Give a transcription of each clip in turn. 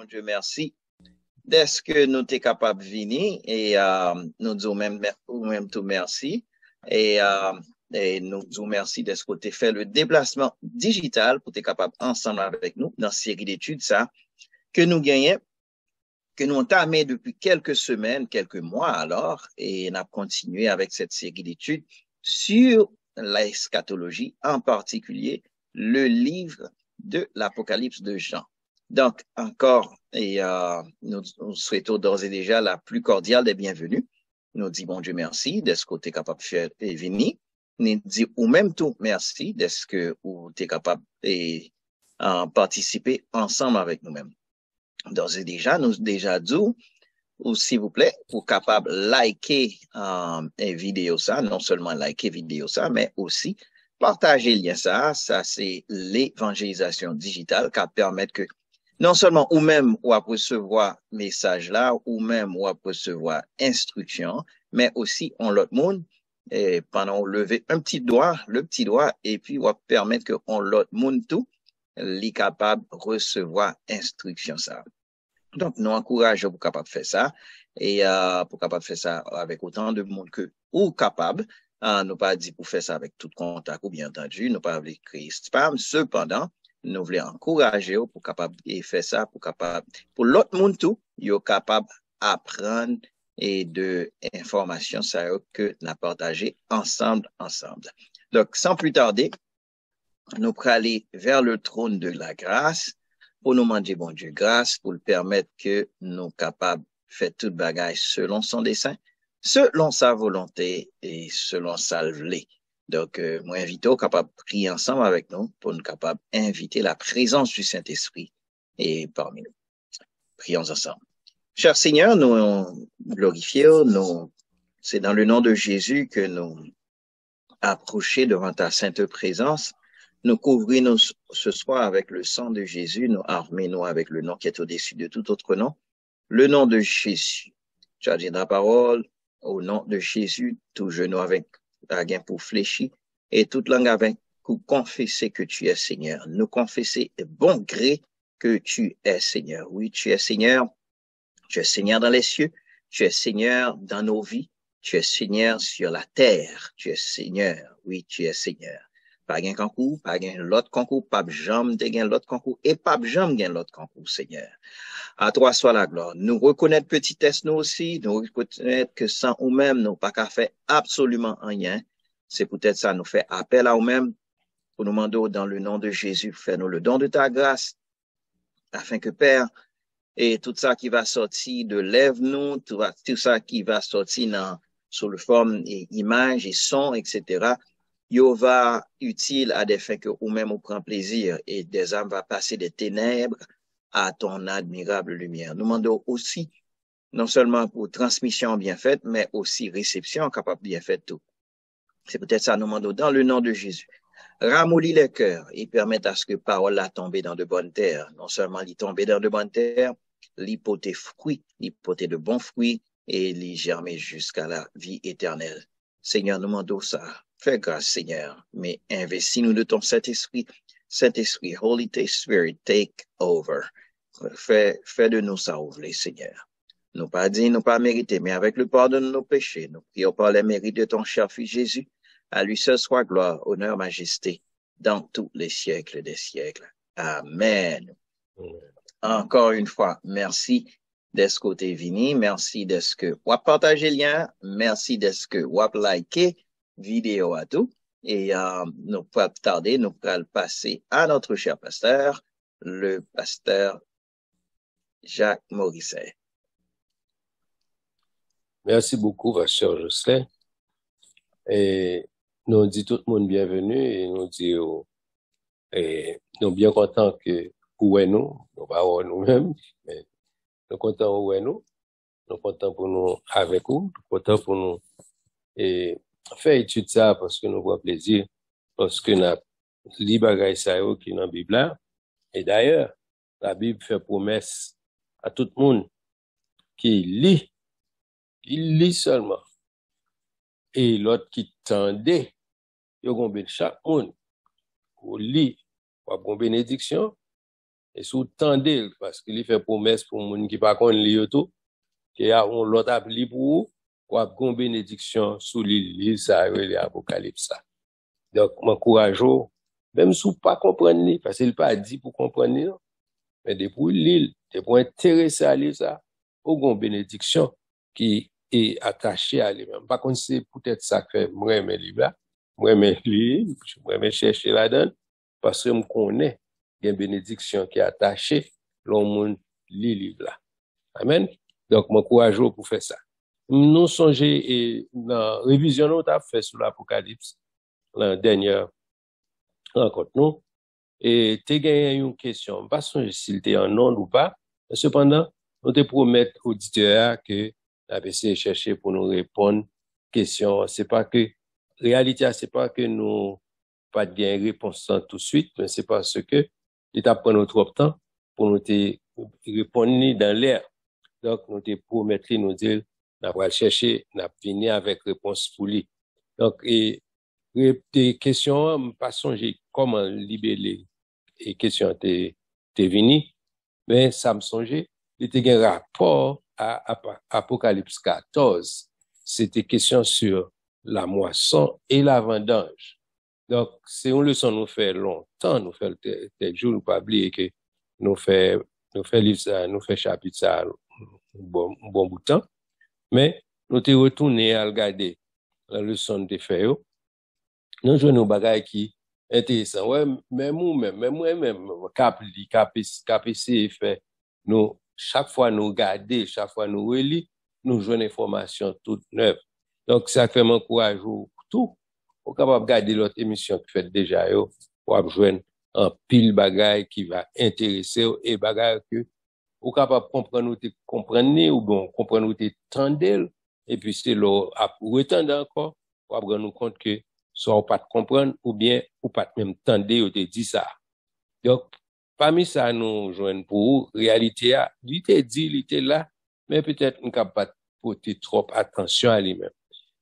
bon Dieu merci. Dès que nous sommes capables de venir et nous disons même tout merci. Et nous disons merci dès que tu as fait le déplacement digital pour être capable ensemble avec nous dans cette série d'études ça que nous gagnons, que nous entamé depuis quelques semaines, quelques mois alors, et on a continué avec cette série d'études sur l'eschatologie, en particulier le livre de l'Apocalypse de Jean. Donc, encore, et nous souhaitons d'ores et déjà la plus cordiale des bienvenues. Nous disons, bon Dieu, merci d'être que tu es capable de faire et venir. Nous disons, ou même tout, merci d'être que tu es capable de participer ensemble avec nous-mêmes. D'ores et déjà, nous déjà dit, ou s'il vous plaît, pour capable liker vidéo ça, non seulement liker vidéo ça, mais aussi partager le lien ça. Ça, c'est l'évangélisation digitale qui permet que non seulement ou même ou à recevoir message là, ou même ou à recevoir instruction, mais aussi on l'autre monde, et pendant lever un petit doigt, le petit doigt, et puis on va permettre que on l'autre monde tout, li capable recevoir instruction ça. Donc, nous encourageons pour capable faire ça et pour capable faire ça avec autant de monde que ou capable. Nous pas dit pour faire ça avec tout contact ou bien entendu, nous pas voulu créer spam. Cependant, nous voulons encourager pour capable et faire ça pour capable pour l'autre monde tout, yo capable apprendre et de informations ça que nous partager ensemble. Donc, sans plus tarder, nous allons aller vers le trône de la grâce pour nous demander, bon Dieu, grâce, pour le permettre que nous capables de faire toute bagaille selon son dessein, selon sa volonté et selon sa volée. Donc, moi, invite au capable de prier ensemble avec nous pour nous capables d'inviter la présence du Saint-Esprit et parmi nous. Prions ensemble. Cher Seigneur, nous glorifions, c'est dans le nom de Jésus que nous approchons devant ta sainte présence. Nous couvrons ce soir avec le sang de Jésus, nous armons avec le nom qui est au-dessus de tout autre nom, le nom de Jésus. Tu as dit dans la parole, au nom de Jésus, tout genou avec la gain pour fléchir et toute langue avec pour confesser que tu es Seigneur. Nous confesser de bon gré que tu es Seigneur. Oui, tu es Seigneur dans les cieux, tu es Seigneur dans nos vies, tu es Seigneur sur la terre, tu es Seigneur, oui, tu es Seigneur. Pas gain concours, pas gain l'autre concours, pas jamais de gain l'autre concours, et pas jamais gain l'autre concours, Seigneur. À toi soit la gloire. Nous reconnaître petitesse nous aussi, nous reconnaître que sans nous-mêmes, nous pas qu'à faire absolument rien. C'est peut-être ça, nous fait appel à nous-mêmes, pour nous demander dans le nom de Jésus, fais-nous le don de ta grâce, afin que Père, et tout ça qui va sortir de lève-nous, tout ça qui va sortir sous le forme et image et son, etc., yo va utile à des fins que ou même on prend plaisir et des âmes va passer des ténèbres à ton admirable lumière. Nous demandons aussi, non seulement pour transmission bien faite, mais aussi réception capable bien faite tout. C'est peut-être ça, nous demandons dans le nom de Jésus. Ramollis les cœurs et permettre à ce que parole la tombe dans de bonnes terres. Non seulement l'y tomber dans de bonnes terres, l'y porter fruits, l'y porter de bons fruits et l'y germer jusqu'à la vie éternelle. Seigneur, nous demandons ça. Fais grâce, Seigneur, mais investis-nous de ton Saint-Esprit. Saint-Esprit, Holy Spirit, take over. Fais de nous ça, Seigneur. Nous pas dit, nous pas mérité, mais avec le pardon de nos péchés, nous prions par les mérites de ton cher Fils Jésus. À lui seul soit gloire, honneur, majesté, dans tous les siècles des siècles. Amen. Encore une fois, merci d'être côté vini, merci d'être que vous partagez le lien, merci d'être que vous likez vidéo à tout. Et nous pas tarder, nous allons passer à notre cher pasteur, le pasteur Jacques Morisset. Merci beaucoup, pasteur Jocelyn. Et nous dit tout le monde bienvenue et nous dit et nous bien contents que où est nous pas nous-mêmes, mais nous contents où est nous contents pour nous avec vous, nous contents pour nous et faire étude ça parce que nous voit plaisir, parce que nous lit bagay ça qui dans la Bible là. Et d'ailleurs, la Bible fait promesse à tout le monde qui lit, il lit seulement. Et l'autre qui tendait, il y a chaque monde pour lire, pour avoir une bénédiction, et sous tendez parce qu'il fait promesse pour moun qui pas connaît li tout que a on l'autre appli pour ou a gon bénédiction sous l'île ça l'Apocalypse ça. Donc m'encourage même sous pas comprendre parce qu'il pas dit pour comprendre mais depuis l'île c'est pour intéresser à lui ça ou gon bénédiction qui est attachée à lui-même. Par contre c'est peut-être ça que moi mes livre là, moi mes livre, moi mes chercher là-dedans parce que me connais une bénédiction qui est attachée l'on monde li livre là. Amen. Donc m'encourage pour faire ça. Nous songer et dans révision nous t'a fait sur l'Apocalypse la dernière rencontre nous et t'es gagné une question pas songer s'il était en onde ou pas cependant nous te promettre auditeurs que la PC chercher pour nous répondre question c'est pas que réalité c'est pas que nous pas de gain réponse tout de suite mais c'est parce que l'état prend notre trop temps pour nous te répondre dans l'air donc nous te promettre nous dire n'a va chercher n'a venir avec réponse pour lui donc et des questions pas songer comment libérer et question t'es venu mais ça me songeait il était un rapport à Apocalypse 14 c'était question sur la moisson et la vendange donc c'est une leçon nous fait longtemps nous fait tel jour nous pas oublier que nous fait livre ça nous fait chapitre ça un bon bout de temps mais nous t'es retourné à regarder la leçon de fait nous jouons nos bagages qui intéressant ouais même moi-même KPC fait nous chaque fois nous regarder chaque fois nous relire nous jouons information toute neuve donc ça fait m'encourage tout on capable regarder l'autre émission qui fait déjà yo pour joindre un pile bagages qui va intéresser et bagages que ou capable comprendre ou bon comprendre ou tendre et puis c'est là à retendre encore pour rendre nous compte que soit ou pas de comprendre ou bien ou pas même tendre ou te dit ça donc parmi ça nous joindre pour réalité il te dit il était là mais peut-être on capable pas porter trop attention à lui-même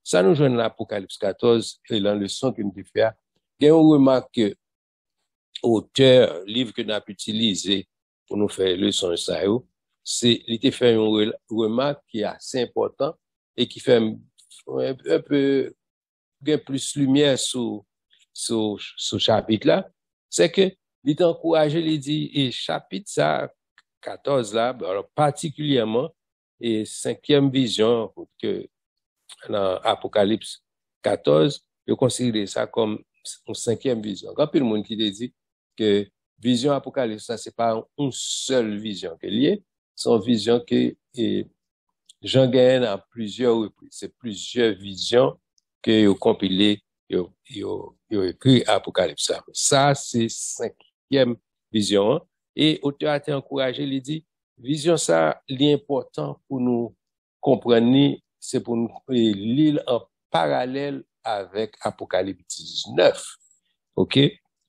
ça nous joindre l'Apocalypse 14 et la leçon que nous fait il y a une remarque que auteur livre que nous avons utilisé pour nous faire leçon ça c'est il te fait une remarque qui est assez important et qui fait un peu plus lumière sur ce chapitre là c'est que il t'encourage il dit et chapitre ça 14 là alors particulièrement et cinquième vision que dans Apocalypse 14 je considère ça comme une cinquième vision quand le monde qui te dit que vision Apocalypse ça c'est pas une seule vision que lié c'est une vision que Jean gagne à plusieurs reprises c'est plusieurs visions que yo compilé yo écrit Apocalypse ça c'est cinquième vision et auteur a été encouragé il dit vision ça l'important pour nous comprendre c'est pour nous lire en parallèle avec Apocalypse 19 OK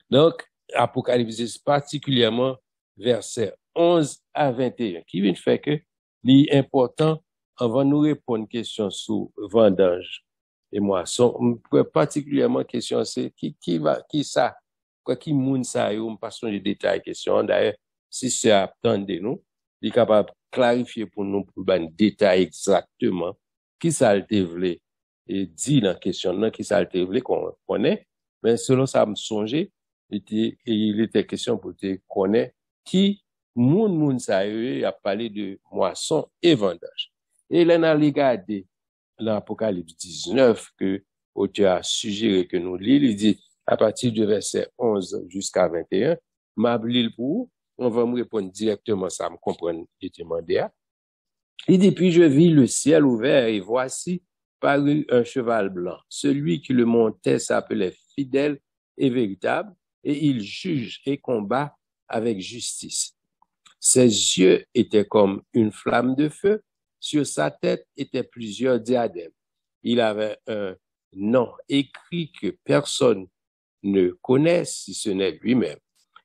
donc Apocalypse 10 particulièrement verset 11 à 21 qui vient faire que l'important avant nous répondre question sur vendange et moisson particulièrement question c'est qui ça quoi qui moun ça yo pas son de détails question d'ailleurs si c'est attendre nous il est capable clarifier pour nous pour ben détail exactement qui ça le voulait et dit dans question là qui ça le voulait qu'on connaît mais selon ça me songer il était question pour te connaître qui moun ça yo a parlé de moisson et vendange et là on a regardé l'Apocalypse 19 que auteur a suggéré que nous lisons, il dit à partir du verset 11 jusqu'à 21, m'abli pour on va me répondre directement ça me comprendre et demander. Il dit puis je vis le ciel ouvert et voici parut un cheval blanc. Celui qui le montait s'appelait fidèle et véritable et il juge et combat avec justice. Ses yeux étaient comme une flamme de feu. Sur sa tête étaient plusieurs diadèmes. Il avait un nom écrit que personne ne connaît si ce n'est lui-même.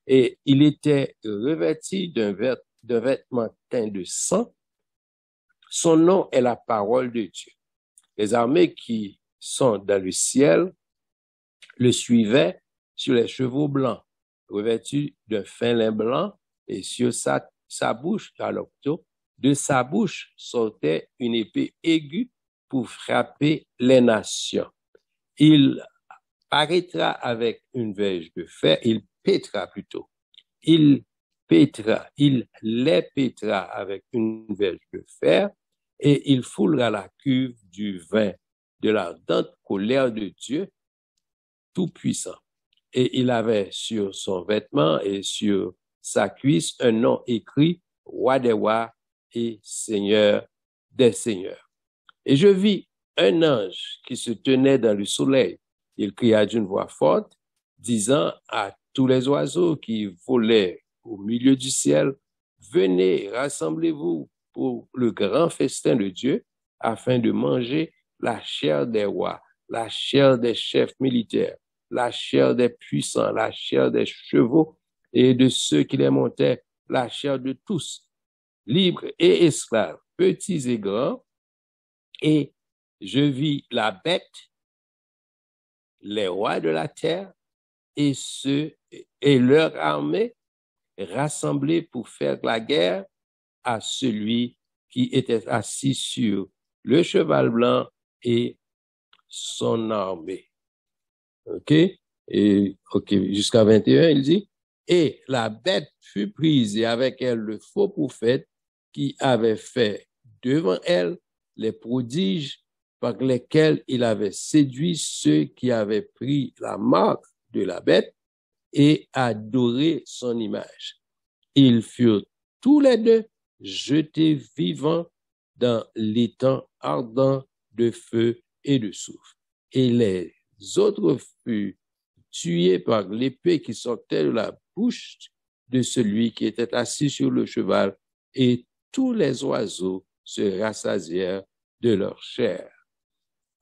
Et il était revêtu d'un vêtement teint de sang. Son nom est la parole de Dieu. Les armées qui sont dans le ciel le suivaient sur les chevaux blancs, revêtus d'un fin lin blanc, et sur sa bouche, alors plutôt, de sa bouche sortait une épée aiguë pour frapper les nations. Il paraîtra avec une verge de fer, il pétera plutôt. Il les pétera avec une verge de fer, et il foulera la cuve du vin de l'ardente colère de Dieu Tout-Puissant. Et il avait sur son vêtement et sur sa cuisse un nom écrit, Roi des rois et Seigneur des seigneurs. Et je vis un ange qui se tenait dans le soleil. Il cria d'une voix forte, disant à tous les oiseaux qui volaient au milieu du ciel, venez, rassemblez-vous pour le grand festin de Dieu, afin de manger la chair des rois, la chair des chefs militaires, la chair des puissants, la chair des chevaux et de ceux qui les montaient, la chair de tous, libres et esclaves, petits et grands. Et je vis la bête, les rois de la terre et leur armée rassemblés pour faire la guerre à celui qui était assis sur le cheval blanc et son armée. OK? Jusqu'à 21, il dit, et la bête fut prise et avec elle le faux prophète qui avait fait devant elle les prodiges par lesquels il avait séduit ceux qui avaient pris la marque de la bête et adoré son image. Ils furent tous les deux jetés vivants dans l'étang ardent de feu et de soufre. Et les autres furent tués par l'épée qui sortait de la bouche de celui qui était assis sur le cheval, et tous les oiseaux se rassasièrent de leur chair.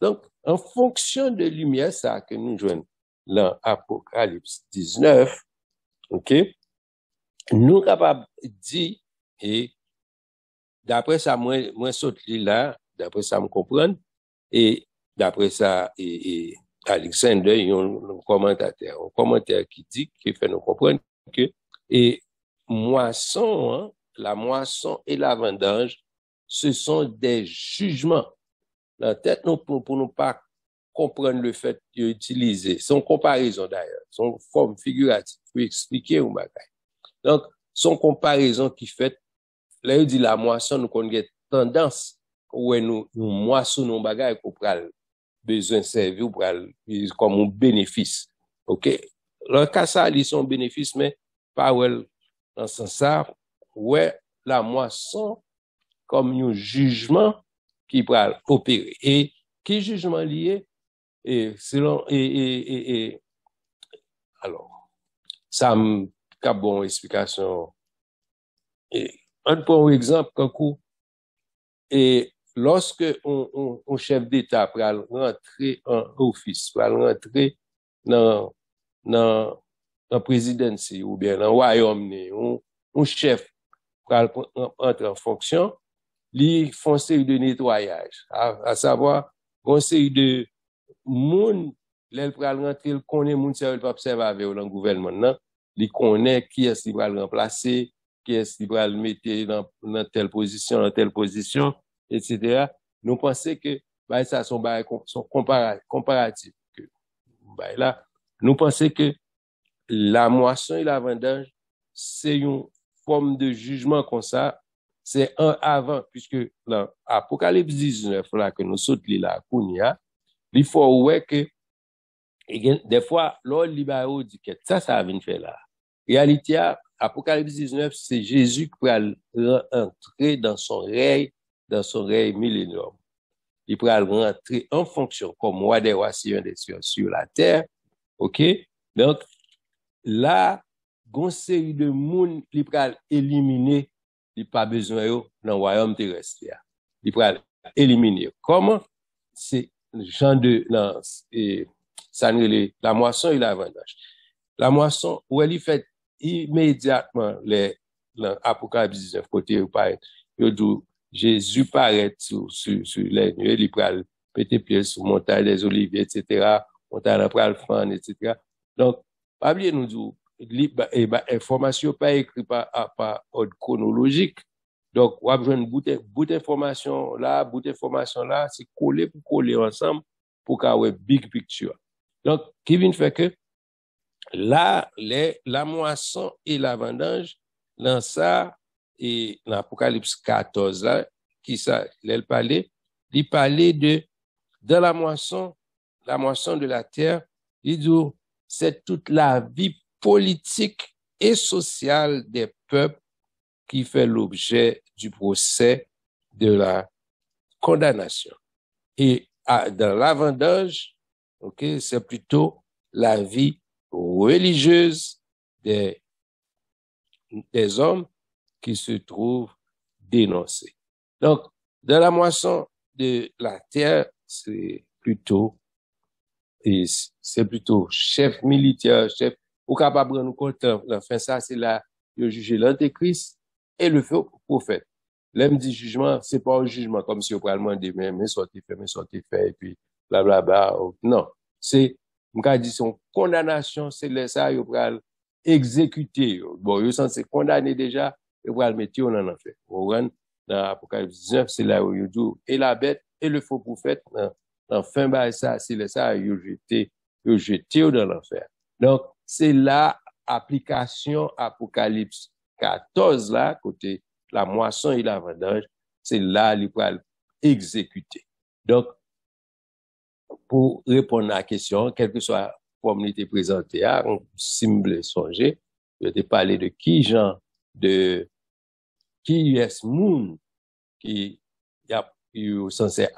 Donc, en fonction de lumière, ça que nous jouons dans Apocalypse 19, OK, nous capables de dire, et d'après ça, moi saute là, d'après ça, me comprendre, et d'après ça, et Alexander, il y a un commentaire qui dit, qui fait nous comprendre que, et moisson, la moisson et la vendange, ce sont des jugements. La tête, nous, pour nous pas comprendre le fait d'utiliser, son comparaison d'ailleurs, son forme figurative, pour expliquer au bagage. Donc, son comparaison qui fait, là, il dit la moisson, nous connaissons tendance, où nous moissonnons bagage pour prendre besoin de servir, pour comme un bénéfice. OK? Le cas, ça, ils sont bénéfices, mais pas dans ce sens, ouais, la moisson, comme un jugement qui va opérer. Et qui jugement lié? Et selon, alors, ça me cap bon explication. Et un bon exemple, un coup, et lorsque un chef d'État va rentrer en office, va rentrer dans la présidence ou bien dans le royaume, un chef va entrer en fonction, ils font une série de nettoyage, à savoir, une série de monde, l'elle va rentrer, il connaît moun qui va observer avec le gouvernement, non? Il connaît qui est-ce qui va le remplacer, qui est-ce qui va le mettre dans telle position, etc. Nous pensons que bah, ça sont comparatifs. Bah, là, nous pensons que la moisson et la vendange, c'est une forme de jugement comme ça, c'est un avant, puisque dans Apocalypse 19, là, que nous sautons là, il faut ouais que des fois, l'ordre libéral dit que ça vient faire là. Réalité, Apocalypse 19, c'est Jésus qui va entrer dans son règne millénium. Il va rentrer en fonction comme roi des rois sur la terre. OK? Donc, là, une série de monde, il va éliminer, il n'a pas besoin dans le royaume terrestre. Il va éliminer. Comment? C'est le genre de, la moisson et la vendange. La moisson, où elle fait immédiatement l'Apocalypse 19, côté où paraît, Jésus paraît sur les nuées, il pral péter pied sur montagne des Oliviers, etc., montagne pral fan, etc. Donc, pas oublier nous dire, information pas écrite par ordre chronologique. Donc, on a besoin de bout d'information là, c'est coller pour coller ensemble pour qu'il y ait big picture. Donc, qui vient faire que là, la moisson et la vendange, dans ça, et dans l'Apocalypse 14, là, qui ça, il parlait dans la moisson de la terre, il dit, c'est toute la vie politique et sociale des peuples qui fait l'objet du procès de la condamnation. Et dans la vendange, c'est plutôt la vie religieuse des hommes qui se trouvent dénoncés. Donc, dans la moisson de la terre, c'est plutôt chef militaire, chef, ou capable de nous compte, enfin, ça, c'est là, le juger l'antéchrist et le faux prophète. L'homme dit jugement, c'est pas un jugement comme si on pourrait demander, mais sortez fait, et puis, blablabla. Non. C'est, on dit son condamnation, c'est là, ça, il pourrait exécuter. Bon, il sont condamné déjà, il pourrait le mettre en enfer. Dans l'Apocalypse 19, c'est là où il dit, et la bête, et le faux prophète, enfin, bah, ça, c'est là, ça, il jeté dans l'enfer. Donc, c'est là, application Apocalypse 14, là, côté la moisson et la vendange, c'est là, il pourra exécuter. Donc, pour répondre à la question, quelle que soit la forme qui était présentée, on semble songer, je t'ai parlé de qui est moun qui est censé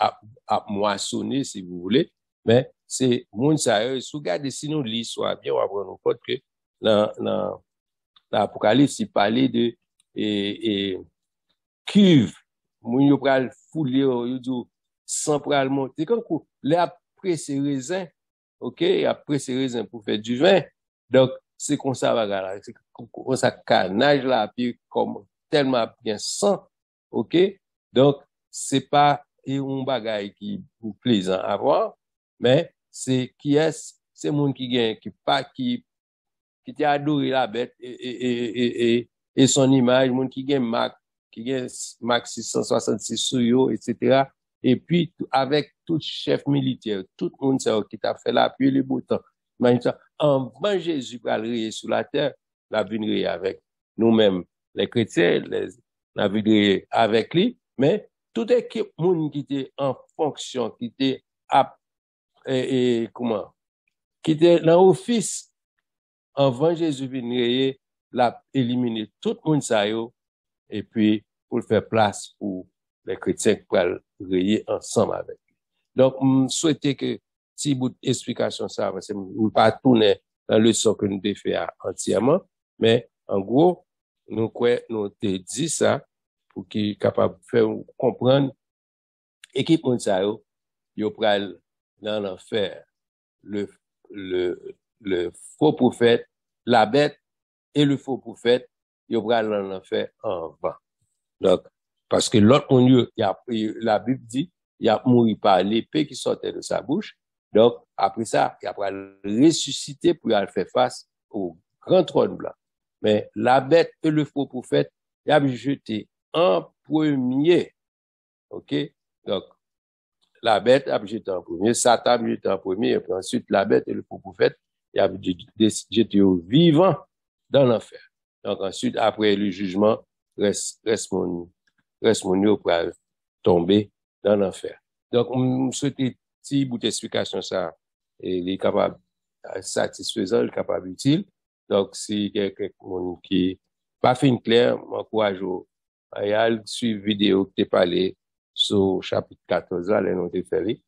moissonner, si vous voulez, mais c'est moun ça, si vous regardez, sinon l'histoire bien, on va prendre en compte que dans l'Apocalypse, il parlait de cuve, moun yo pral fouler, yo dit sans pral monter, quand les après ces raisins, après ces raisins pour faire du vin, donc c'est comme ça là, c'est comme ça canage là, puis comme tellement bien sang, donc c'est pas un bagage qui vous plaisant à voir, mais c'est c'est moun qui gagne, qui t'a adoré la bête et son image, moun qui gagne Mac 666 sur yo, etc. Et puis, avec tout chef militaire, tout le monde qui t'a fait la pluie et le beau temps, avant Jésus pour aller sur la terre, la vie avec nous-mêmes, les chrétiens, la vie avec lui, mais tout équipe monde qui était en fonction, qui était qui était dans l'office, avant Jésus venir, l'a éliminé tout le monde ça yo, et puis pour faire place pour les chrétiens qui pourraient rayer ensemble avec lui. Donc, je souhaitais que si bout d'explication ça, parce que nous pas tourner dans le leçon que nous devons faire entièrement, mais en gros, nous te dit ça pour qu'il soit capable de faire comprendre équipe monde ça yo pral dans l'enfer le faux prophète, la bête et le faux prophète, yo pral dans l'enfer en vain. Donc, parce que l'autre monde, la Bible dit, il a mouru par l'épée qui sortait de sa bouche. Donc, après ça, il a ressuscité pour aller faire face au grand trône blanc. Mais la bête et le faux prophète, il a jeté en premier. Donc, la bête a jeté en premier, Satan a jeté en premier, et puis ensuite, la bête et le faux prophète, il a jeté au vivant dans l'enfer. Donc, ensuite, après le jugement, reste mon pour tomber dans l'enfer. Donc, on souhaite si bout d'explication ça, il est capable, satisfaisant, il est capable utile. Donc, si quelqu'un qui pas fait une claire, m'encourage à suivre vidéo que t'es parlé sur chapitre 14, là, nous t'es fait.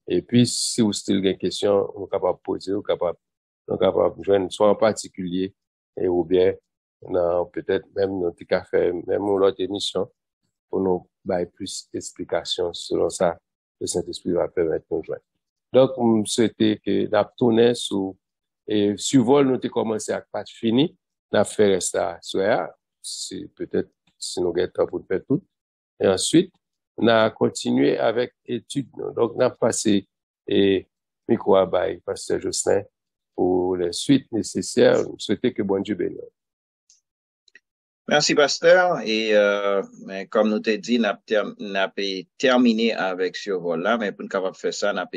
Et puis, si vous avez des questions, on est capable de poser, on est capable de joindre, soit en particulier, ou bien, non, peut-être même notre café, même l'autre émission, pour nous donner plus d'explications selon ça, le Saint-Esprit va permettre de nous joindre. Donc, on souhaitait que la tournée sur vol, nous avons commencé à pas fini, on a fait ça soir, c'est peut-être si nous avons temps pour faire tout. Et ensuite, on a continué avec études. Donc, on a passé micro à Pasteur Jocelyn pour les suites nécessaires. Nous souhaitons que bon Dieu bénisse. Merci, pasteur. Et mais comme nous t'ai dit, n'a terminé avec survol là, mais pour nous capable de faire ça, n'a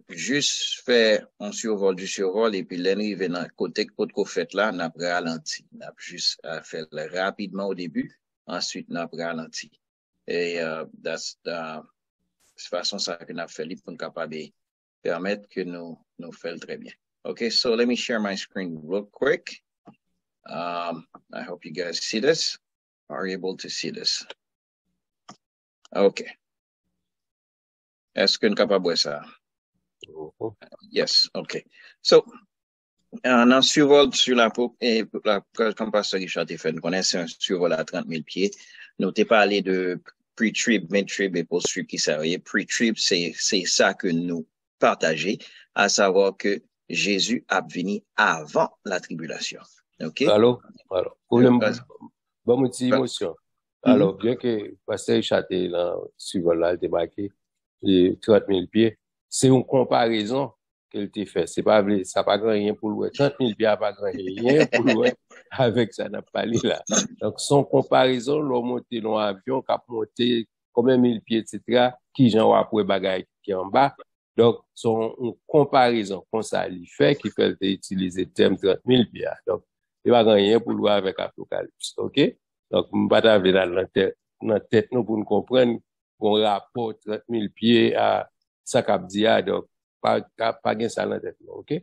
juste fait un survol du survol et puis l'arrivée dans côté qu'on fait là, n'a ralenti. N'a juste fait rapidement au début, ensuite n'a ralenti. Et de façon ça que n'a fait pour nous capable de permettre que nous fassions très bien. Okay, so let me share my screen real quick. I hope you guys see this, are able to see this. Okay. Est-ce que nous sommes capables de ça? Yes, okay. So, dans survol sur la comme pasteur Richard a fait, nous connaissons un survol à 30 000 pieds. Nous t'ai parlé de pre-trib, mid-trib et post-trib qui servait. Pre-trib, c'est ça que nous partageons, à savoir que Jésus a venu avant la tribulation. OK? Alors, bon, petite émotion. Alors, bien que pasteur Richard est sur là, il marqué 30 000 pieds, c'est une comparaison qu'elle t'a fait. C'est pas vrai, ça n'a pas grand rien pour lui. 30 000 pieds n'a pas grand rien pour lui avec ça n'a pas là. Donc, son comparaison, l'on monte dans l'avion, cap monté combien 1000 pieds, etc., qui j'en vois pour bagaille qui est en bas. Donc, son une comparaison comme ça, il fait utiliser le terme 30 000 pieds. Donc, il n'y a pas rien pour lui avec Apocalypse. OK? Donc, je ne vais pas aller dans la tête nous pour nous comprendre qu'on rapporte 30 000 pieds à ça qu'a dit, donc, pas gain ça dans la tête, OK?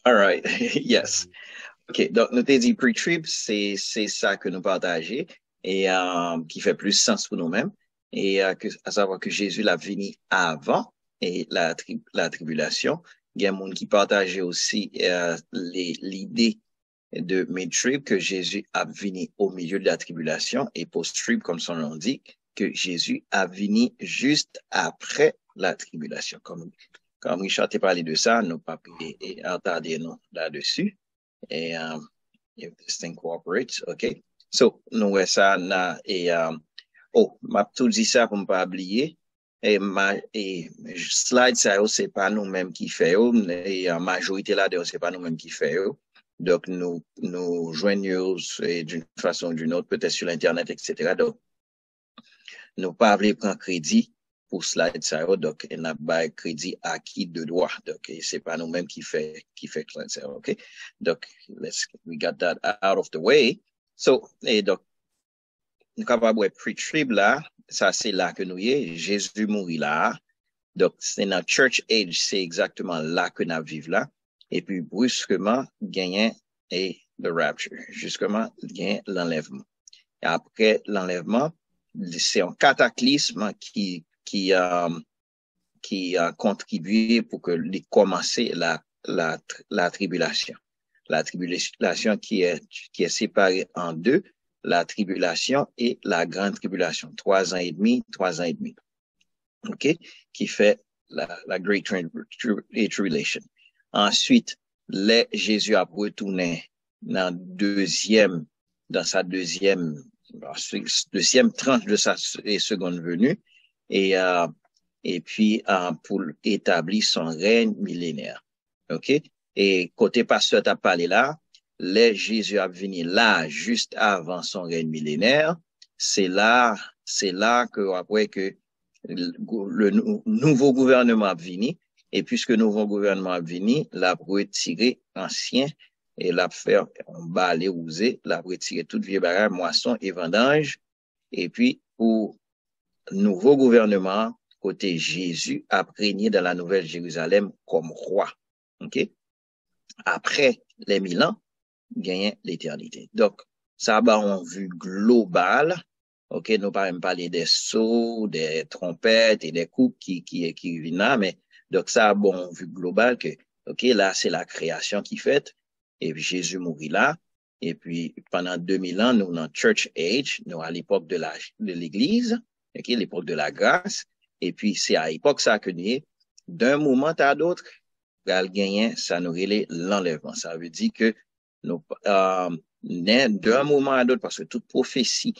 All right. Yes. OK. Donc, nous t'ai dit pre-trib, c'est ça que nous partageons et qui fait plus sens pour nous-mêmes. Et à savoir que Jésus l'a venu avant et la tribulation. Il y a des gens qui partageaient aussi l'idée de mid-trib, que Jésus a venu au milieu de la tribulation, et post-trib, comme son nom dit, que Jésus a venu juste après la tribulation. Comme Richard t'a parlé de ça, nous pas attarder nous là-dessus. Et if this thing cooperates, OK? So, nous ça m'a tout dit ça pour ne pas oublier. Et slide ça, c'est pas nous-mêmes qui faisons, et en majorité là-dedans, c'est pas nous-mêmes qui faisons. Donc, nous joignons d'une façon ou d'une autre, peut-être sur l'Internet, etc. Donc, nous pas voulons prendre crédit pour slide ça, donc, on a pas crédit acquis de droit. Donc, c'est pas nous-mêmes qui fait slide ça, OK? Donc, we got that out of the way. So, et donc, nous capables de pre-trib là, ça c'est là que nous y est, Jésus mourit là. Donc, c'est dans church age, c'est exactement là que nous vivons là. Et puis, brusquement, gagner et le rapture. Justement, gagner l'enlèvement. Et après l'enlèvement, c'est un cataclysme qui a contribué pour que commencer la tribulation. La tribulation qui est séparée en deux, la tribulation et la grande tribulation. 3 ans et demi. OK? Qui fait la Great Tribulation. Ensuite, Jésus a retourné dans sa deuxième tranche de sa seconde venue et puis pour établir son règne millénaire. OK? Et côté pasteur t'as parlé là, Jésus a venu là juste avant son règne millénaire, c'est là que après que le nouveau gouvernement a venu, et puisque le nouveau gouvernement a venu, l'a retiré ancien et l'a fait en bas les ousés, l'a retiré toute vieille barrière, moisson et vendange, et puis pour nouveau gouvernement, côté Jésus a régné dans la Nouvelle Jérusalem comme roi. OK? Après les 1000 ans, gagner l'éternité. Donc, ça va en vue globale. OK, nous pas même parler des sauts, des trompettes et des coups qui viennent là, mais donc ça a bon vue globale que, OK, là, c'est la création qui fait, et puis Jésus mourit là, et puis pendant 2000 ans, nous, dans Church Age, nous, à l'époque de l'église, OK, l'époque de la grâce, et puis c'est à l'époque ça que nous, d'un moment à l'autre, gagner, ça nous relève l'enlèvement. Ça veut dire que nous, d'un moment à l'autre, parce que toute prophétie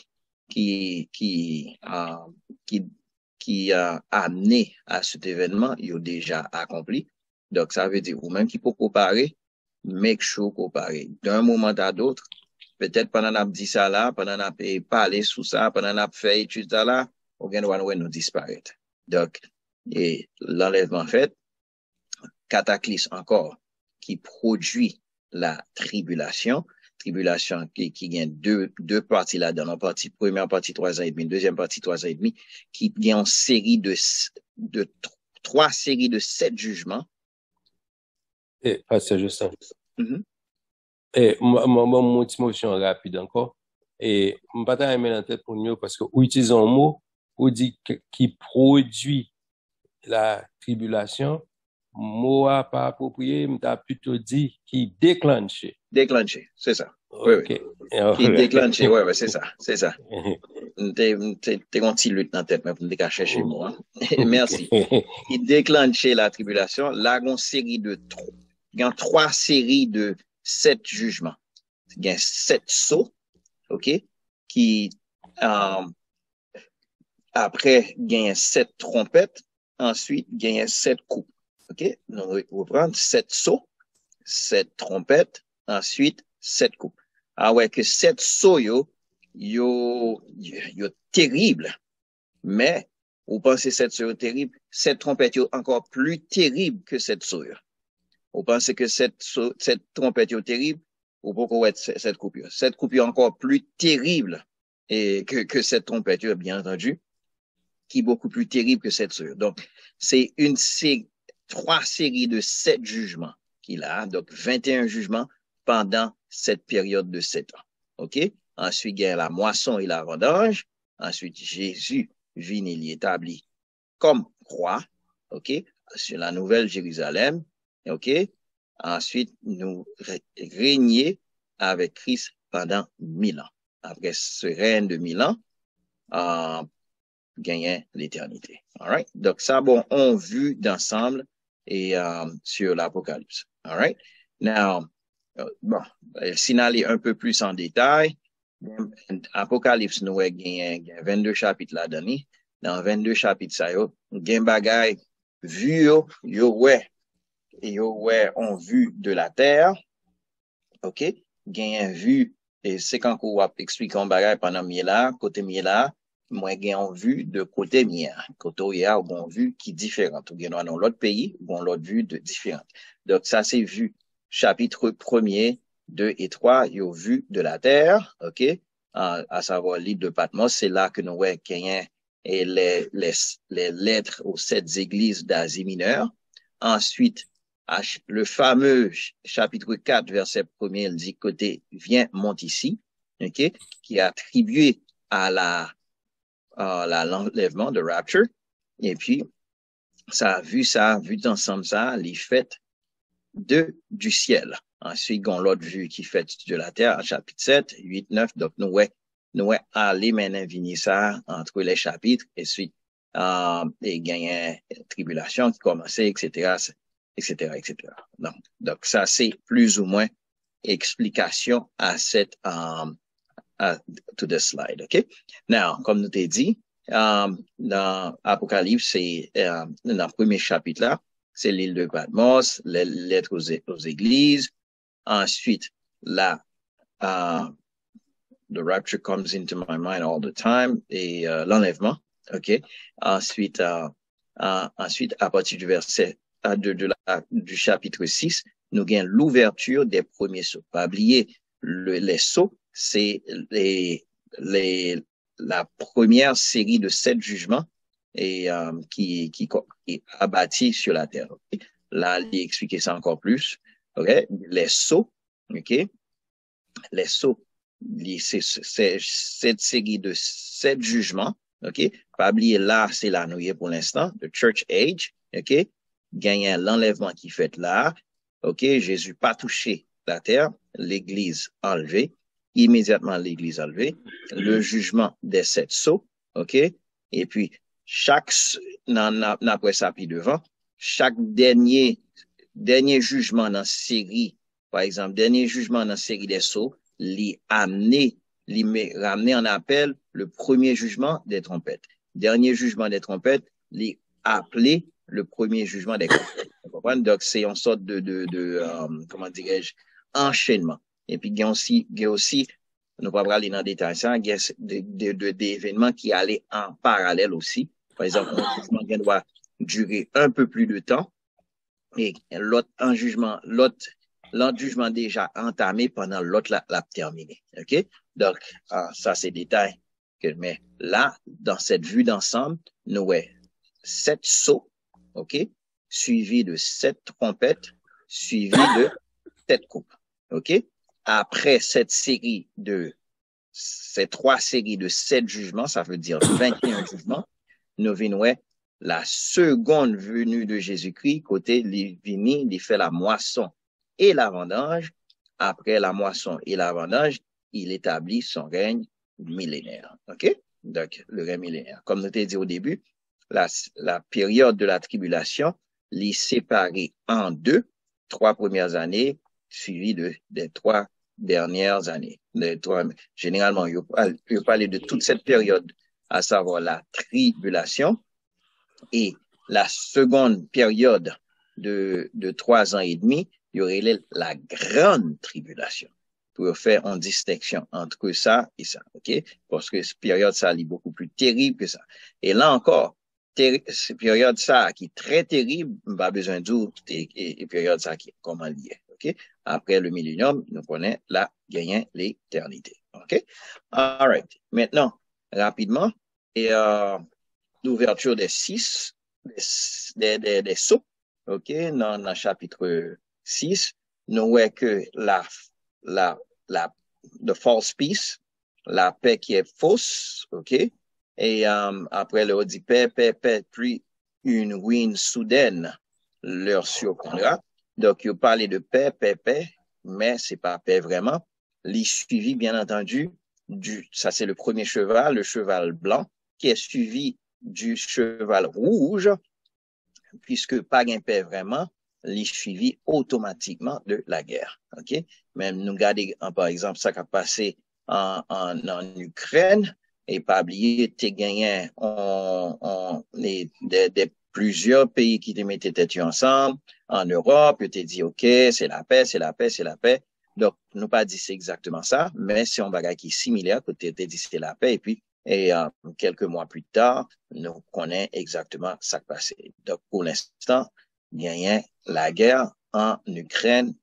qui a amené à cet événement, il est déjà accompli. Donc, ça veut dire, ou même qui peut comparer, make sure comparer. D'un moment à l'autre, peut-être pendant qu'on dit ça là, pendant qu'on parlé sous ça, pendant qu'on fait étude ça là, on vient de nous disparaître. Donc, et l'enlèvement fait, cataclysme encore, qui produit la tribulation qui gagne deux parties là-dedans, une partie, première partie 3 ans et demi, deuxième partie 3 ans et demi, qui gagne une série de 3 séries de 7 jugements. Et, Pasteur Justin. Mm-hmm. Et, mon petit motion rapide encore. Et, je ne vais pas mettre en tête pour nous parce que, utilisons un mot, on dit qui produit la tribulation, mot pas approprié, mais t'as plutôt dit qui déclenche. Déclenché, c'est ça. Ok. Oui, oui. Qui déclenché, ouais, c'est ça, c'est ça. T'es un petit lutte dans la tête, mais pour me chercher chez moi. Merci. Qui déclenche la tribulation, là, il y a une série de 3 séries de 7 jugements. Il y a 7 sauts, ok, qui, après, il y a 7 trompettes, ensuite, il y a 7 coups. OK? Donc, on va prendre 7 sauts, 7 trompettes, ensuite 7 coups. Ah ouais, que 7 sauts, yo terrible. Mais, vous pensez 7 sauts terrible, 7 trompettes, yo encore plus terrible que 7 sauts. Vous pensez que 7 trompettes, yo terrible, ou pourquoi être 7 coupures? 7 coupures encore plus terrible que 7 trompettes, bien entendu, qui est beaucoup plus terrible que 7 sauts. Donc, c'est 3 séries de 7 jugements qu'il a, donc 21 jugements pendant cette période de 7 ans. OK? Ensuite, il y a la moisson et la vendange. Ensuite, Jésus vient y établi comme roi, OK? Sur la nouvelle Jérusalem, OK? Ensuite, nous régner avec Christ pendant 1000 ans. Après ce règne de 1000 ans, gagner l'éternité. All right? Donc, ça, bon, on vu d'ensemble et sur l'Apocalypse. All right? Now, bon, si on allait un peu plus en détail, Apocalypse, nous avons gagné 22 chapitres là-dedans. Dans 22 chapitres, ça y est, gain bagay, vu on vu de la terre, OK? Gain vu, et c'est quand on va expliquer un bagay pendant là, côté là, moi, j'ai en vue de côté mien. Côté où il y a une vue qui est différente. Ou bien dans l'autre pays, ou l'autre vue de différente. Donc, ça, c'est vu. Chapitre 1er, 2 et 3, il y a vue de la terre, OK? À savoir l'île de Patmos, c'est là que nous voyons qu'il y a les lettres aux 7 églises d'Asie mineure. Ensuite, le fameux chapitre 4, verset 1er, il dit côté vient, monte ici, OK? Qui est attribué à l'enlèvement de rapture. Et puis, ça, vu ensemble ça, les fêtes du ciel. Ensuite, on l'autre vue qui fait de la terre, en chapitre 7, 8, 9. Donc, nous aller maintenant venir ça entre les chapitres, et suite, et gagner tribulation qui commençait, etc., etc., etc. Donc, ça, c'est plus ou moins explication à cette, to the slide, OK? Now, comme nous t'ai dit, dans Apocalypse, c'est dans le premier chapitre là, c'est l'île de Patmos, les lettres aux églises. Ensuite, the rapture comes into my mind all the time, et l'enlèvement, OK? Ensuite, à partir du verset du chapitre 6, nous gagnons l'ouverture des premiers sceaux. Pas oublier les sceaux, c'est la première série de 7 jugements et qui est abattu sur la terre. Okay? Là, il expliquer ça encore plus. Okay? Les sceaux, OK? Les sceaux, c'est cette série de 7 jugements. OK? Pas oublier là, c'est la nouille pour l'instant, the church age. OK? Gagnant l'enlèvement qui fait là. OK? Jésus pas touché la terre, l'église enlevée. Immédiatement l'église enlevée, le jugement des 7 sceaux, OK? Et puis, après ça, puis devant, chaque dernier jugement dans la série, par exemple, dernier jugement dans la série des sceaux, ramener en appel le premier jugement des trompettes. Dernier jugement des trompettes, appeler le premier jugement des trompettes. comprenez? Donc, c'est une sorte comment dirais-je, enchaînement. Et puis, il y a aussi, nous ne pouvons pas aller dans le détail, ça, il y a des événements qui allaient en parallèle aussi. Par exemple, un jugement qui doit durer un peu plus de temps et l'autre jugement déjà entamé pendant l'autre l'a terminé. OK? Donc, ça, c'est détail. Mais là, dans cette vue d'ensemble, nous avons 7 sauts, OK? Suivi de 7 trompettes, suivi de 7 coupes. OK? Après ces 3 séries de 7 jugements, ça veut dire 21 jugements, nous venons la seconde venue de Jésus-Christ, côté il fait la moisson et la vendange. Après la moisson et la vendange, il établit son règne millénaire. OK? Donc, le règne millénaire. Comme nous t'ai dit au début, la période de la tribulation, l'est séparée en 2, 3 premières années, suivies des 3 dernières années. Généralement, il parlait de toute cette période, à savoir la tribulation, et la seconde période de 3 ans et demi, il y aurait la grande tribulation. Pour faire une distinction entre ça et ça, OK? Parce que cette période, ça est beaucoup plus terrible que ça. Et là encore, cette période, ça, qui est très terrible, pas besoin de dire, et période, ça, qui est comment lié, OK? Après le millénium, nous connaissons la gagnant l'éternité, OK? All right. Maintenant, rapidement, et l'ouverture des 6, des sauts, OK? Dans le chapitre 6, nous voyons que the false peace, la paix qui est fausse, OK? Et après, le dit paix, puis une ruine soudaine leur surprendra. Donc, il parlait de paix, mais c'est pas paix vraiment. Les suivi, bien entendu, ça c'est le premier cheval, le cheval blanc, qui est suivi du cheval rouge, puisque pas gain paix vraiment, les suivi automatiquement de la guerre. OK? Même nous garder, par exemple, ça qui a passé en Ukraine, et pas oublier, t'es gagné plusieurs pays qui te mettaient tête ensemble, en Europe, t'es dit, OK, c'est la paix. Donc, nous pas dit c'est exactement ça, mais c'est un bagage qui est similaire, que t'es dit c'est la paix, et puis, quelques mois plus tard, nous connaissons exactement ça qui passé. Donc, pour l'instant, il y a la guerre en Ukraine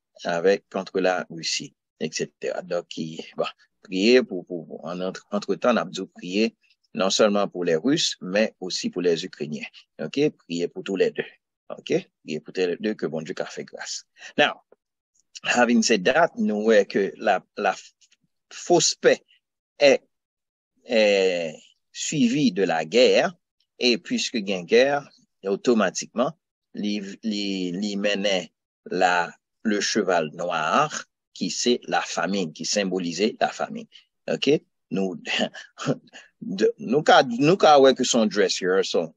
contre la Russie, etc. Donc, prier entre-temps, on a dû prier non seulement pour les Russes, mais aussi pour les Ukrainiens. OK? Prier pour tous les deux. OK? Prier pour tous les deux, que bon Dieu a fait grâce. Now, having said that, nous voyons que la fausse paix est suivie de la guerre, et puisque il y a une guerre, automatiquement, il menait le cheval noir, qui c'est la famine, qui symbolisait la famine. OK? Nous ouais que son dress rehearsal.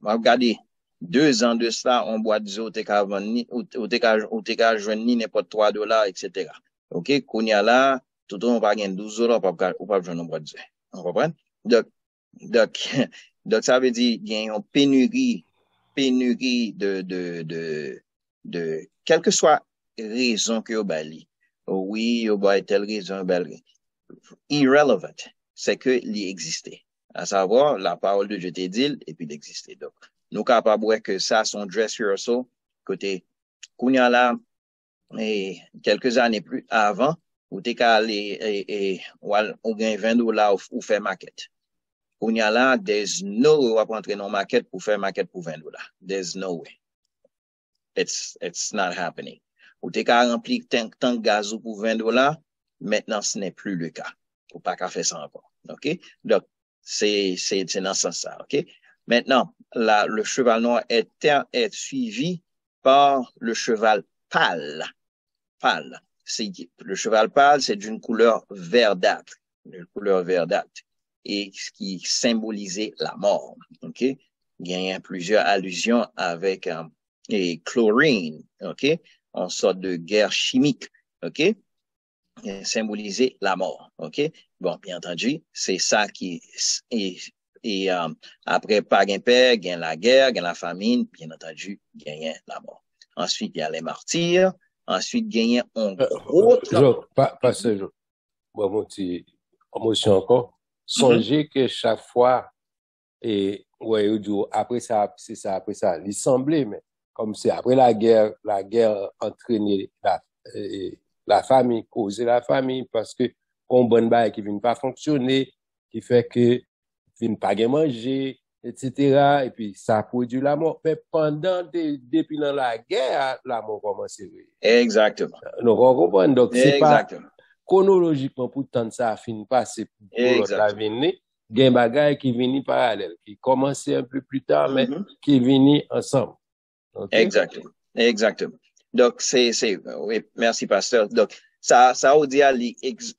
Regardez, 2 ans de cela, on boit du eau, t'es qu'à joindre n'importe $3, etc. OK? Qu'on y a là, tout le monde va gagner $12, ou pas besoin de boire du eau. On comprend? Donc, ça veut dire, il y a une pénurie de quelle que soit raison que vous bali. Oui, vous avez telle raison, irrelevant. C'est que il existait. À savoir, la parole de Dieu t'est dit, et puis d'exister. Donc, nous capables de que ça, son dress rehearsal, côté, Kounia là, et quelques années plus avant, ou t'es qu'à aller, ou gagne $20 ou faire maquette. Kounia là, there's no way on va rentrer dans maquette pour faire maquette pour $20. There's no way. It's not happening. Ou t'es qu'à remplir tant de gaz pour $20, maintenant ce n'est plus le cas. Faut pas qu'à faire ça encore. OK? Donc, c'est dans ce sens-là. OK? Maintenant, le cheval noir est suivi par le cheval pâle. Le cheval pâle, c'est d'une couleur verdâtre. Une couleur verdâtre. Et ce qui symbolisait la mort. OK? Il y a plusieurs allusions avec chlorine. OK? En sorte de guerre chimique. OK? Symboliser la mort. OK? Bon, bien entendu, c'est ça qui est après, pas gain paix, gain la guerre, gain la famine, bien entendu, gain la mort. Ensuite, il y a les martyrs. Ensuite, gain un gros Pasteur Jo, bon, mon petit, émotion encore. Songez que chaque fois, et, ouais, après ça, c'est ça, après ça, il semblait, mais comme c'est après la guerre entraînait la famille, causait la famille, parce que, on bonne bail qui vient pas fonctionner, qui fait que, vient pas bien manger, etc. Et puis, ça produit la mort. Mais depuis dans la guerre, la mort commence. Exactement. Nous comprenons. Donc, c'est pas Exactement. chronologiquement pour tant ça finit pas, c'est pour l'autre la venir. Il y a des bagages qui viennent parallèle, qui commencent un peu plus tard, mais qui viennent ensemble. Okay? Exactement. Exactement. Donc, oui, merci, pasteur. Donc, ça veut dire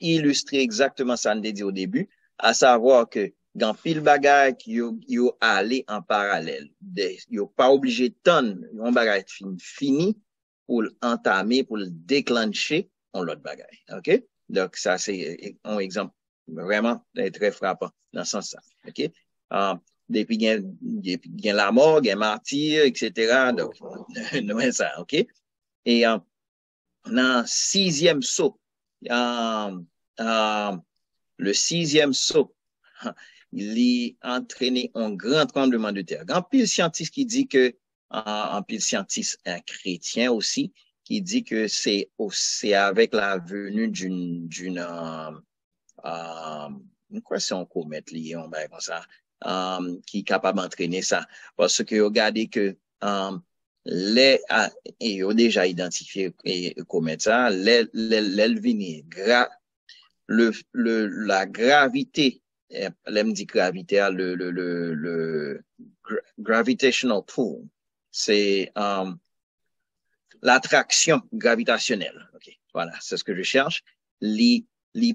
illustrer exactement ça qu'on a dit au début, à savoir que dans pile bagage yo aller en parallèle. Yo pas obligé de ton un bagage fini pour l'entamer, pour le déclencher en l'autre bagage. OK? Donc, ça, c'est un exemple vraiment très frappant dans ce sens-là. OK? Depuis gain la mort, gain martyr, etc. Donc, nous ça, OK? Et dans sixième saut, le sixième saut, il a entraîné un grand tremblement de terre. Un pile scientiste qui dit que, un pile scientiste, un chrétien aussi, qui dit que c'est avec la venue quoi c'est un comète lié, on va comme ça, qui est capable d'entraîner ça. Parce que regardez que, et ont déjà identifié comète ça, la gravité, l'aime dit gravité, le gravitational pull, c'est l'attraction gravitationnelle. Okay. Voilà, c'est ce que je cherche. Les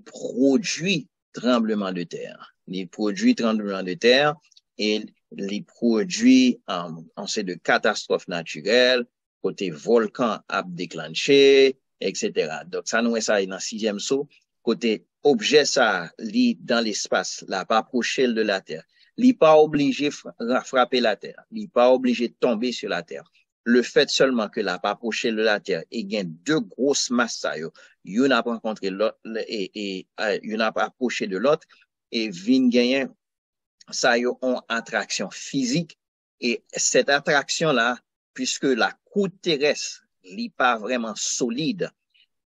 produits tremblements de terre. Les produits tremblements de terre et les produits, on sait de catastrophes naturelles, côté volcan a déclenché, etc. Donc, ça nous est ça dans sixième saut. Côté objet ça, dans l'espace, là, pas approcher de la terre. Il n'est pas obligé de frapper la terre. Il n'est pas obligé de tomber sur la terre. Le fait seulement que la pas approché de la terre et gagne deux grosses masses, il n'a pas rencontré l'autre et il n'a pas approché de l'autre et vient gagner ça y a une attraction physique et cette attraction là, puisque la croûte terrestre n'est pas vraiment solide,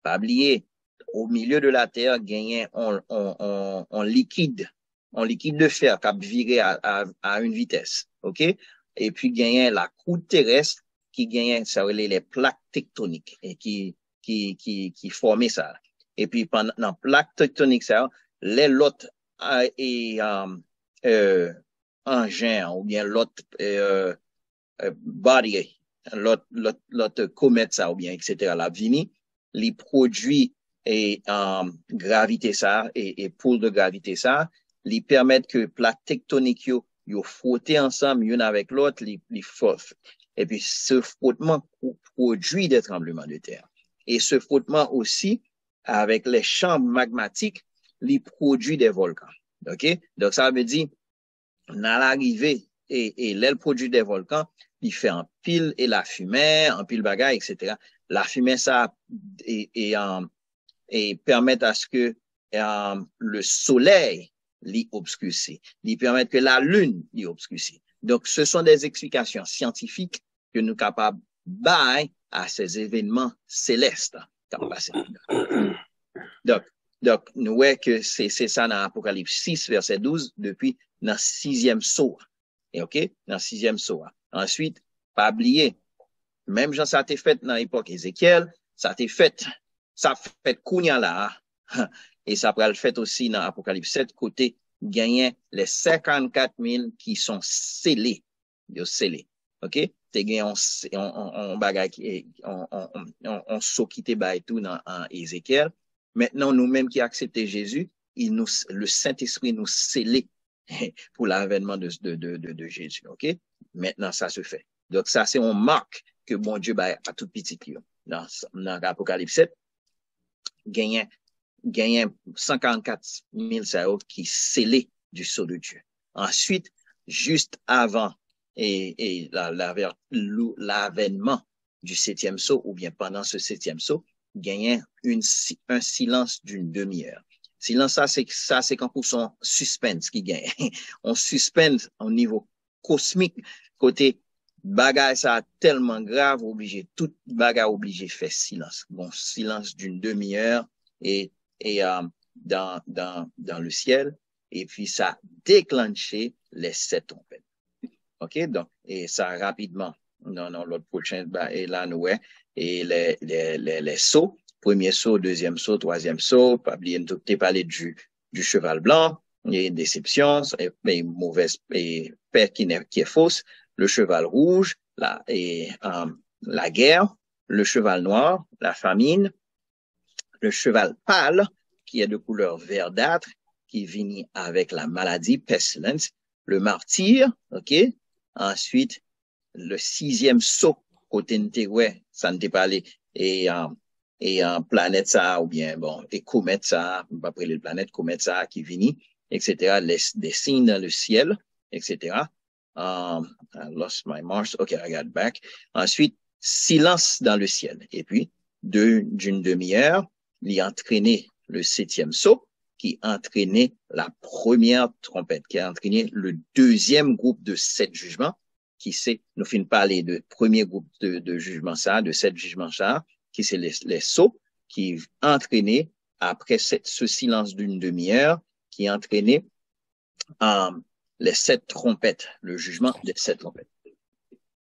pas oublier au milieu de la terre gagner en liquide de fer qui a viré à une vitesse, ok? Et puis gagner la croûte terrestre qui gagne ça les plaques tectoniques et qui formaient ça. Et puis pendant la plaque tectonique ça, les lots engin ou bien l'autre body, l'autre comète ça ou bien etc. La vini, les produits et gravité ça et pôle de gravité ça, les permettent que plaques tectoniques yo frotter ensemble l'une avec l'autre, les forces. Et puis ce frottement produit des tremblements de terre. Et ce frottement aussi avec les champs magmatiques, les produit des volcans. OK? Donc ça veut dire dans l'arrivée et l'aile produit des volcans, il fait en pile et la fumée, en pile bagaille, etc. La fumée, ça, et permet à ce que le soleil l'y obscurcisse. Il permet que la lune l'y obscurcisse. Donc, ce sont des explications scientifiques que nous sommes capables de bailler à ces événements célestes qui ont passé. Donc, nous voyons que c'est ça dans Apocalypse 6, verset 12, depuis dans sixième saut. Et OK? Dans sixième saut. Ensuite, pas oublier, même quand ça a été fait dans l'époque Ézéchiel, ça a été fait, ça fait Kounia là, et ça pourrait le fait aussi dans Apocalypse 7, côté gagner les 54 000 qui sont scellés. Ils sont scellés. OK? T'es gagné on bagage, on saut qui te bail tout dans Ézéchiel. Maintenant, nous-mêmes qui acceptons Jésus, le Saint-Esprit nous scellé pour l'avènement de Jésus. OK? Maintenant, ça se fait. Donc, ça, c'est une marque que bon Dieu a à tout petit client. Dans l'Apocalypse 7, gagne 144 000 qui scellés du sceau de Dieu. Ensuite, juste avant l'avènement du septième sceau, ou bien pendant ce septième sceau, gagnait un silence d'une demi-heure. Silence, c'est quand pour son suspense qui gagne. On suspense au niveau cosmique, côté bagage, ça tellement grave, tout bagage obligé faire silence. Bon, silence d'une demi-heure et dans le ciel, et puis ça a déclenché les 7 trompettes. OK? Donc, et ça rapidement, non, l'autre prochain, et là, nous, ouais, et les sauts, premier saut, deuxième saut, troisième saut, pas oublier, t'es parlé du cheval blanc, et déception, et mauvaise, et paix qui est fausse, le cheval rouge, la guerre, le cheval noir, la famine, le cheval pâle, qui est de couleur verdâtre, qui vient avec la maladie, pestilence, le martyr, OK? Ensuite, le 6e saut, côté ouais, ça ne t'est pas allé, et en planète ça, ou bien, bon, et comète ça, après les planètes, comète ça, qui vient, etc., des signes dans le ciel, etc. I lost my Mars, OK, I got back. Ensuite, silence dans le ciel. Et puis, d'une demi-heure, il a entraîné le 7e saut, qui entraînait la première trompette, qui a entraîné le 2e groupe de 7 jugements, qui c'est, nous finissons parler de premier groupe de jugements ça, de 7 jugements ça, qui c'est les sauts, qui entraînaient, après ce silence d'une demi-heure, qui entraînait les 7 trompettes, le jugement des 7 trompettes.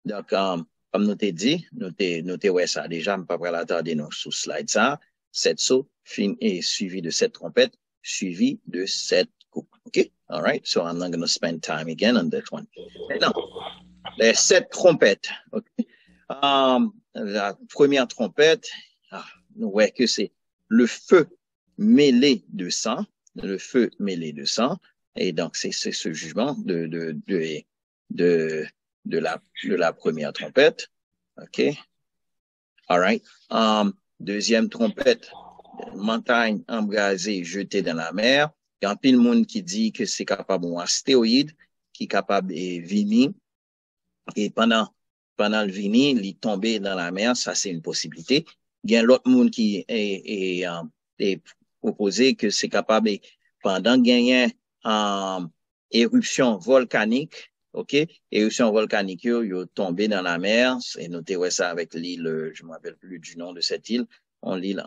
Donc, comme nous t'ai dit, nous t'ai ouais ça déjà, je ne vais pas l'attendre non sous slide ça, 7 sauts, et suivi de 7 trompettes, suivi de 7 coupes. OK? All right? So I'm not going to spend time again on that one. Maintenant, les 7 trompettes. Okay? La première trompette, nous voyons que c'est le feu mêlé de sang, le feu mêlé de sang, et donc c'est ce jugement de la première trompette. OK? All right? Deuxième trompette, montagne embrasée jetée dans la mer. Il y a un pile monde qui dit que c'est capable d'un astéroïde qui est capable de venir. Et pendant le venir, il est tombé dans la mer, ça c'est une possibilité. Il y a l'autre monde qui est proposé que c'est capable, pendant gagner éruption volcanique, OK? Éruption volcanique, il est tombé dans la mer, et notez ça avec l'île, je ne me rappelle plus du nom de cette île, on l'île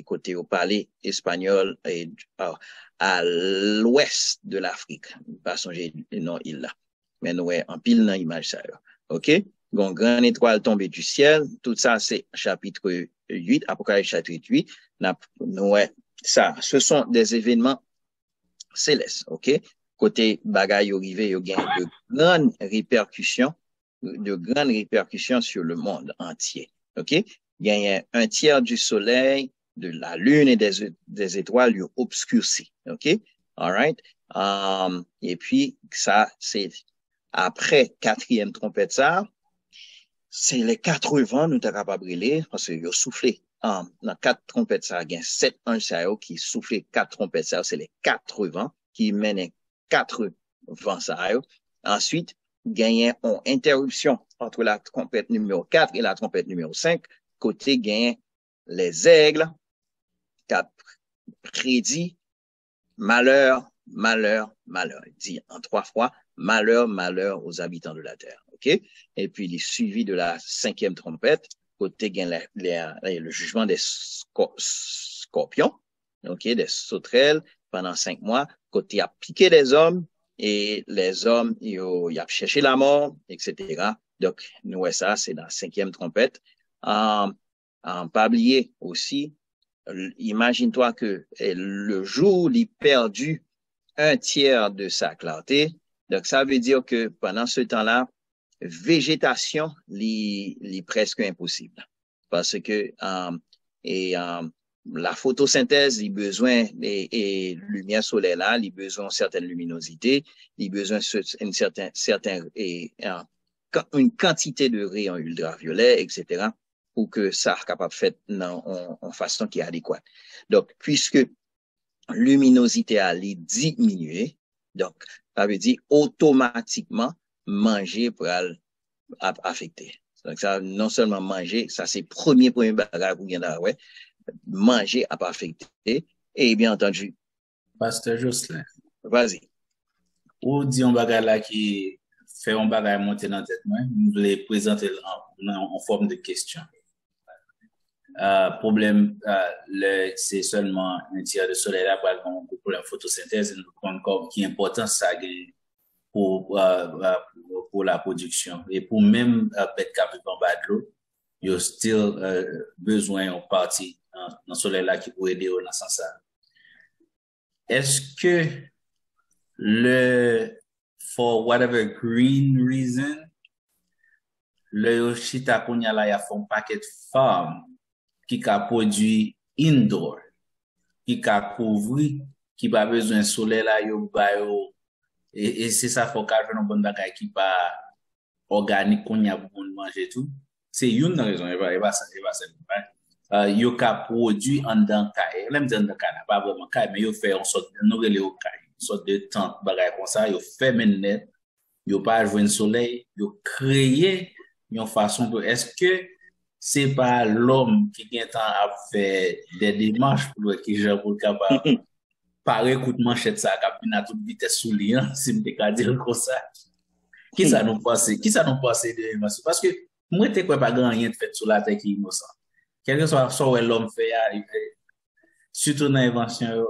côté au palais espagnol et à l'ouest de l'Afrique. Pas songer non île là. Mais nous en pile dans l'image ça. OK? Donc grande étoile tombée du ciel, tout ça c'est chapitre 8, Apocalypse chapitre 8. Nous ça, ce sont des événements célestes, OK? Côté bagaille arrivé, il y a de grandes répercussions sur le monde entier. OK? Il y a un tiers du soleil, de la lune et des étoiles lui obscurci. OK? All right? Et puis, ça, c'est après 4e trompette, ça, c'est les 4 vents, nous t'as capable de brûler, parce qu'il y a soufflé. Dans 4 trompettes, ça, il y a 7 anges, ça, qui soufflent 4 trompettes, ça, c'est les 4 vents qui mènent 4 vents, ça. Ensuite, il y a une interruption entre la trompette numéro 4 et la trompette numéro 5. Côté gain les aigles qui a prédit malheur, malheur, malheur. Il dit en 3 fois malheur, malheur aux habitants de la terre. OK? Et puis il est suivi de la 5e trompette, côté gain le jugement des scorpions, OK, des sauterelles pendant 5 mois, côté a piqué les hommes et les hommes ils ont cherché la mort, etc. Donc nous ça c'est dans la 5e trompette. Pas oublier aussi, imagine-toi que le jour il perdu un tiers de sa clarté. Donc ça veut dire que pendant ce temps-là, végétation est presque impossible parce que la photosynthèse, il a besoin et lumière solaire là, il a besoin d'une certaine luminosité, il a besoin une quantité de rayons ultraviolets, etc. pour que ça soit capable de faire en façon qui est adéquate. Donc, puisque luminosité a diminué, donc ça veut dire automatiquement manger pour affecter. Donc ça, non seulement manger, ça c'est premier bagage pour gagner ouais, manger à pas affecter. Et bien entendu. Pasteur Jocelyn. Vas-y. Ou dit un bagage là qui fait un bagage monter dans la tête, moi, je voulais présenter en forme de question. Problème, c'est seulement un tiers de soleil là pour la photosynthèse, qui est important ça pour la production. Et pour même bête qui vivent en bas de l'eau, il y a still besoin en partie dans le soleil là qui peut aider dans ce sens. Est-ce que for whatever green reason, le Yoshita Konya là, il y a un paquet de farm qui a produit indoor, qui a couvert, qui a besoin de soleil là, et c'est ça, faut qu'il y ait un bon bagage qui pas organique qu'on y a pour manger tout. C'est une raison, il va ça. Yo ka produit en dans caille, même dans caille, pas vraiment caille, mais yo fait en sorte de nous relais au caille, une sorte de tente bagage comme ça, yo fait maintenant, yo pas jouer le soleil, yo créer une façon pour est-ce que c'est pas l'homme qui vient temps à faire des démarches pour qui genre pour capable par écoute manchette ça capine à toute vitesse sous lien si me ka dire comme ça. Qui ça nous passe de parce que moi t'es quoi pas grand rien de fait sur la terre qui innocent. Quel que soit ce que l'homme fait, surtout dans l'invention,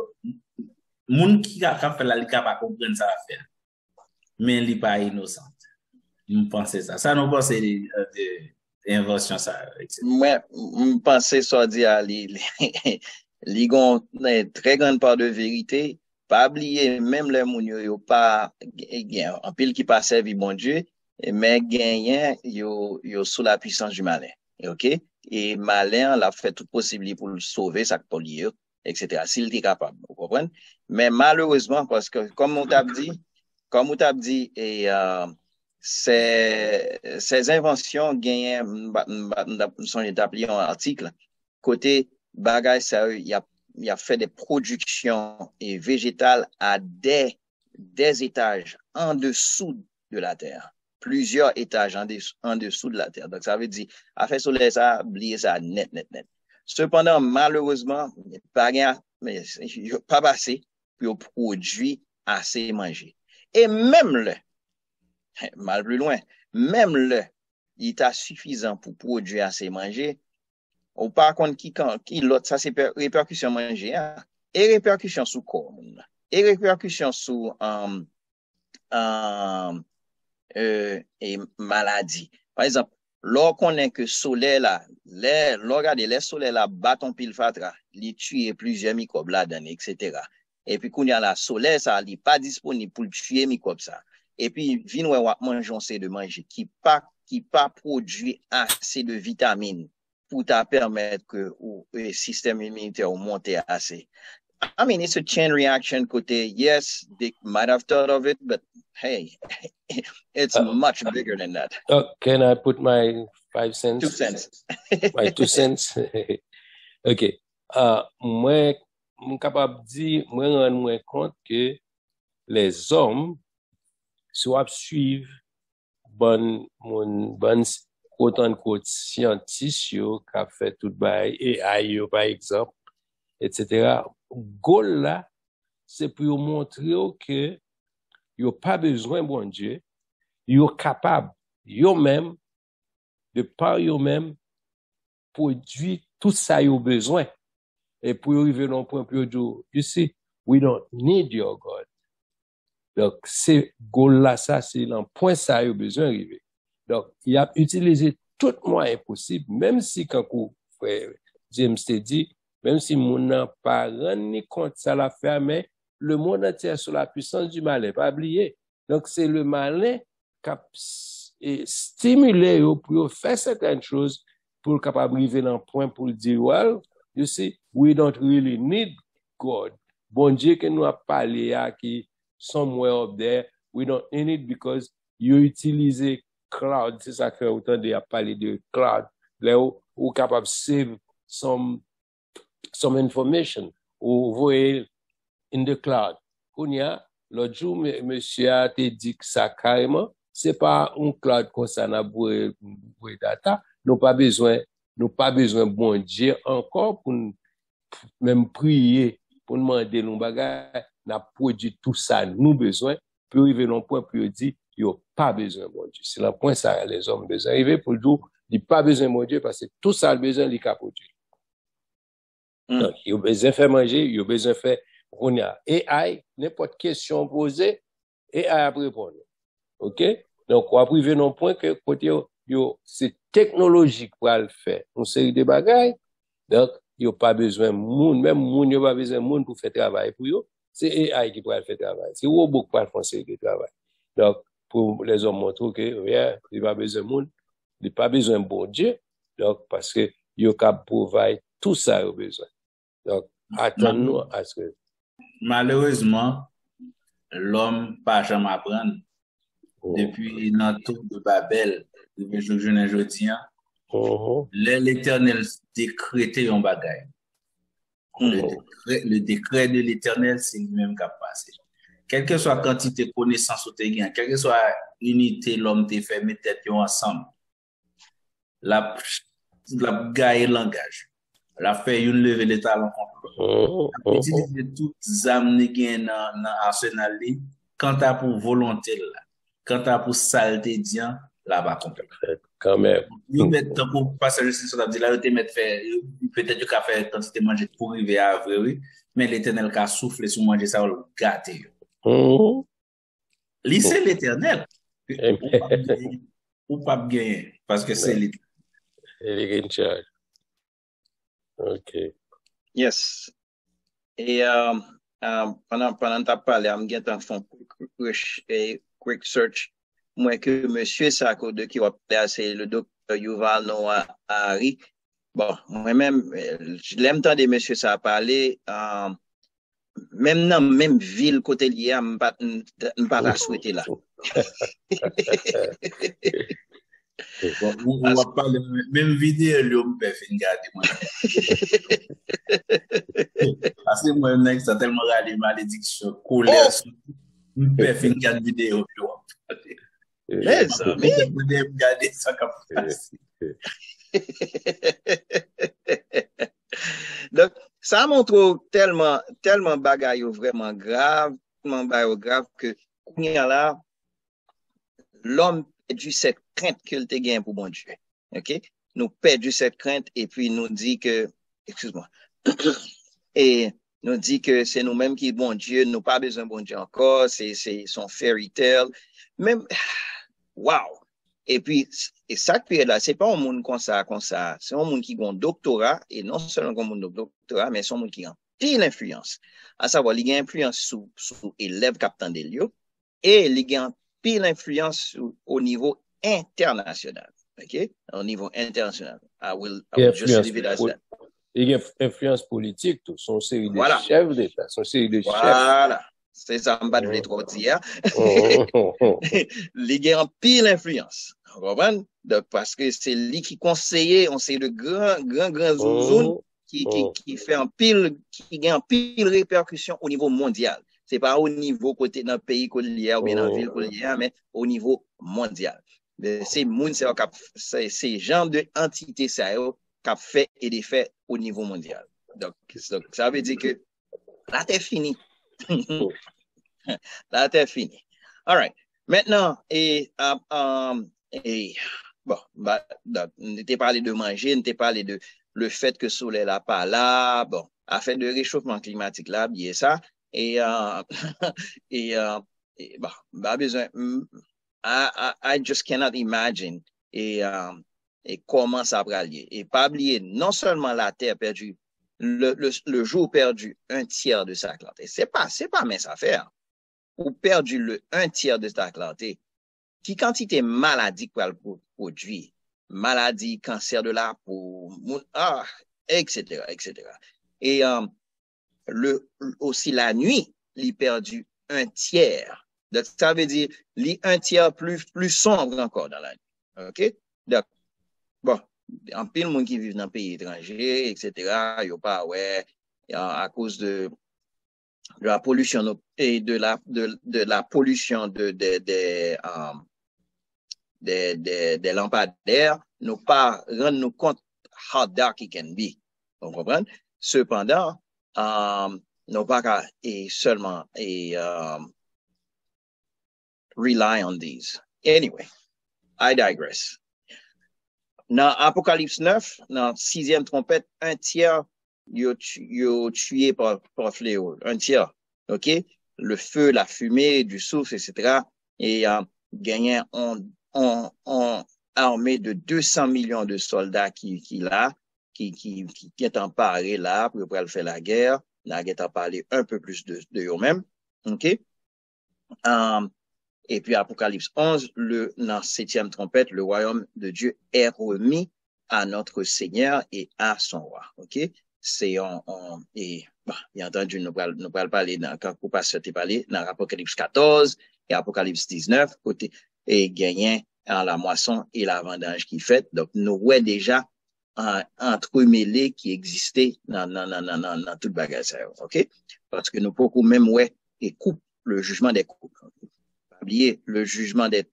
moun qui a fait la li capable comprendre ça faire. Mais il n'est pas innocent. Je pense ça. Ça nous pense de invention ça. Moi, je pense ça dit à li gon très grande part de vérité. Pas oublier même les moun yo pas en pile qui pas servi bon Dieu, mais gagnant yo sous la puissance du malin. OK? Et malin l'a fait tout possible pour le sauver ça pour lui etc. s'il était capable, vous comprenez? Mais malheureusement parce que comme on t'a dit et ces inventions gagnent sont établies en article côté bagage ça il a fait des productions et végétales à des étages en dessous de la terre. Plusieurs étages en dessous de la terre. Donc, ça veut dire, à faire soleil, ça, oublier ça net. Cependant, malheureusement, pas assez pour produire assez manger. Et même mal plus loin, il est suffisant pour produire assez manger. Ou par contre, qui l'autre, ça c'est répercussion manger, hein? Et répercussion sur corps, et répercussion sur, et maladie. Par exemple, lorsqu'on est que soleil là, regardez, les soleil là, bâton pile fatra, il tue plusieurs microbes là-dedans, etc. Et puis, quand il y a la soleil, ça, il n'est pas disponible pour tuer microbes ça. Et puis, vin ou manger, on sait de manger, qui pas produit assez de vitamines pour te permettre que le système immunitaire monte assez. I mean, it's a chain reaction côté, yes, they might have thought of it, but hey, it's much bigger than that. Can I put my 5 cents? 2 cents. My 2 cents? OK. Moi, je suis capable de dire, moi, je me rends compte que les hommes soit suivent bonne autant de scientifiques qui a fait tout bail et AI par exemple, etc. Goal là, c'est pour montrer que yo pas besoin bon Dieu, yo capable yo même de par yo même produire tout ça yo besoin et pour arriver dans un point pour dire you see we don't need your God. Donc c'est goal là ça c'est un point ça yo besoin arriver. Donc il a utilisé tout moyen possible même si quand frère James te dit même si mon n'a pas rendu compte ça l'a fait mais le monde entier sous la puissance du malin, pas oublier. Donc, c'est le malin qui a stimulé pour faire certaines choses pour capable arriver dans un point pour dire, well, you see, we don't really need God. Bon Dieu que nous a parlé à qui somewhere up there, we don't need it because you utilize cloud, c'est ça que autant de parler de cloud, là où capable save some information, ou voyez in the cloud. Kounya, l'autre jour, monsieur a te dit que ça carrément, c'est pas un cloud comme ça, n'a pour data. Nous pas besoin bon Dieu encore pour même prier, pour demander nos bagages, n'a produit tout ça, nous besoin, pour arriver à un point pour dire, il n'y a pas besoin bon Dieu. C'est le point ça, les hommes besoin. Arriver pour dire, il n'y a pas besoin bon Dieu parce que tout ça, le besoin, il a produit. Donc, il y a besoin de faire manger, il y a besoin de faire, on a AI, n'importe question posée, AI a répondre. OK? Donc, on va priver non point que côté c'est technologique pour le faire. Une série de bagages. Donc, il n'y a pas besoin de monde, même monde, il n'y a pas besoin de monde pour faire travail pour eux. C'est AI qui pourra faire travail. C'est robot qui pourra faire une série de travail. Donc, pour les hommes montrer que, yeah, il n'y a pas besoin de monde, il n'y a pas besoin de bon Dieu. Donc, parce que, il y a provide tout ça, il y a besoin. Donc, attendons à ce que. Malheureusement, l'homme pas jamais apprendre. Depuis l'entour de Babel, depuis je ne jeudi, l'Éternel décrétait un bagage. Le décret de l'Éternel, c'est lui-même qui a passé. Quelle que soit la quantité de connaissances que tu as, quelle que soit l'unité l'homme t'a fait mettre tête ensemble, la gagne langage. La fait une levée de talent contre. Utiliser toutes les âmes dans l'arsenal, quand tu as pour volonté là. Quand tu as pour saleté, dian, là va comprendre. Quand même. Nous mettons pour passer le sens de là, peut-être que tu as fait quantité manger pour arriver à vrai, oui, mais l'Éternel qui a soufflé sur manger ça, on gâté. C'est l'Éternel. Ou pas gagner, parce que c'est l'Éternel. Il est in charge. OK. Yes. Et pendant que tu as parlé, je vais quick search. Moi, que monsieur Sako de qui va parler, c'est le docteur Yuval Noah Harari. Bon, moi-même, je l'aime tant de monsieur ça parler, même dans même ville côté lié, je ne pas la souhaiter là. Bon, on va parler même vidéo, lui, on peut faire garder moi. Parce que moi-même, ça tellement râlé, malédiction, colère, on peut faire garder vidéo, Mais ça, mais. Regarder ça comme ça. Donc, ça montre tellement bagaille vraiment grave que, là, l'homme perdu cette crainte qu'il te gagne pour bon Dieu. OK? Nous perdu cette crainte et puis nous dit que, excuse-moi, et nous dit que c'est nous-mêmes qui bon Dieu, nous pas besoin de bon Dieu encore, c'est son fairy tale. Même, wow! Et puis, et ça qui est là, c'est pas un monde comme ça. C'est un monde qui a un doctorat, et non seulement un monde de doctorat, mais c'est un monde qui a pile influence. À savoir, il y a influence sur élèves capitaines de lieux, et il y a pile influence au niveau international. OK? Au niveau international. I will just leave it as that. Il y a influence politique, tout. Son série de Voilà. chefs d'État, son série de chefs. Voilà. C'est ça, je ne vais trop dire. Il y a un pile influence. Vous comprenez? Parce que c'est lui qui conseillait, on sait de grands zouzounes qui fait un pile, qui gagne un pile répercussion au niveau mondial. C'est pas au niveau côté d'un pays qu'on y a ou bien dans ville qu'on y a, mais au niveau mondial. C'est genre d'entité ça qui a fait et des faits au niveau mondial. Donc, ça veut dire que là, t'es fini. Là, t'es fini. All right. Maintenant, bon, on t'a parlé de manger, on t'a parlé de le fait que le soleil là pas là, bon, afin de réchauffement climatique là, bien ça, bon, pas besoin, I just cannot imagine et comment ça va aller. Et pas oublier, non seulement la Terre perdue, le jour perdu un tiers de sa clarté. C'est pas mince affaire. Ou perdu le un tiers de sa clarté. Qui quantité maladie qu'elle produit, maladie, cancer de la peau, etc., etc. Et aussi la nuit, il perdu un tiers. Donc, ça veut dire un tiers plus sombre encore dans la nuit. OK? Donc, bon, en pile monde qui vivent dans un pays étranger, etc., il n'y a pas, ouais, à cause de de la pollution et de la pollution des lampadaires, nous pas rendre nous compte how dark it can be. Vous comprenez? Cependant, nous pas qu'à seulement rely on these. Anyway, I digress. Dans Apocalypse 9, dans 6e trompette, un tiers yo tué par fléau. Un tiers. OK? Le feu, la fumée, du souffle, etc. Et gagné en armée de 200 millions de soldats qui est emparé là pour faire la guerre. Là, qui est parlé un peu plus de eux-mêmes. OK? Et puis Apocalypse 11, dans 7e trompette, le royaume de Dieu est remis à notre Seigneur et à son roi. OK? C'est bien entendu, nous allons parler quand vous passez parler dans Apocalypse 14 et Apocalypse 19, côté et gagner la moisson et la vendange qui fait. Donc, nous voyons déjà un entremêlé qui existait dans tout le bagage. OK? Parce que nous pouvons même et coupe le jugement des coupes. Oublier le jugement des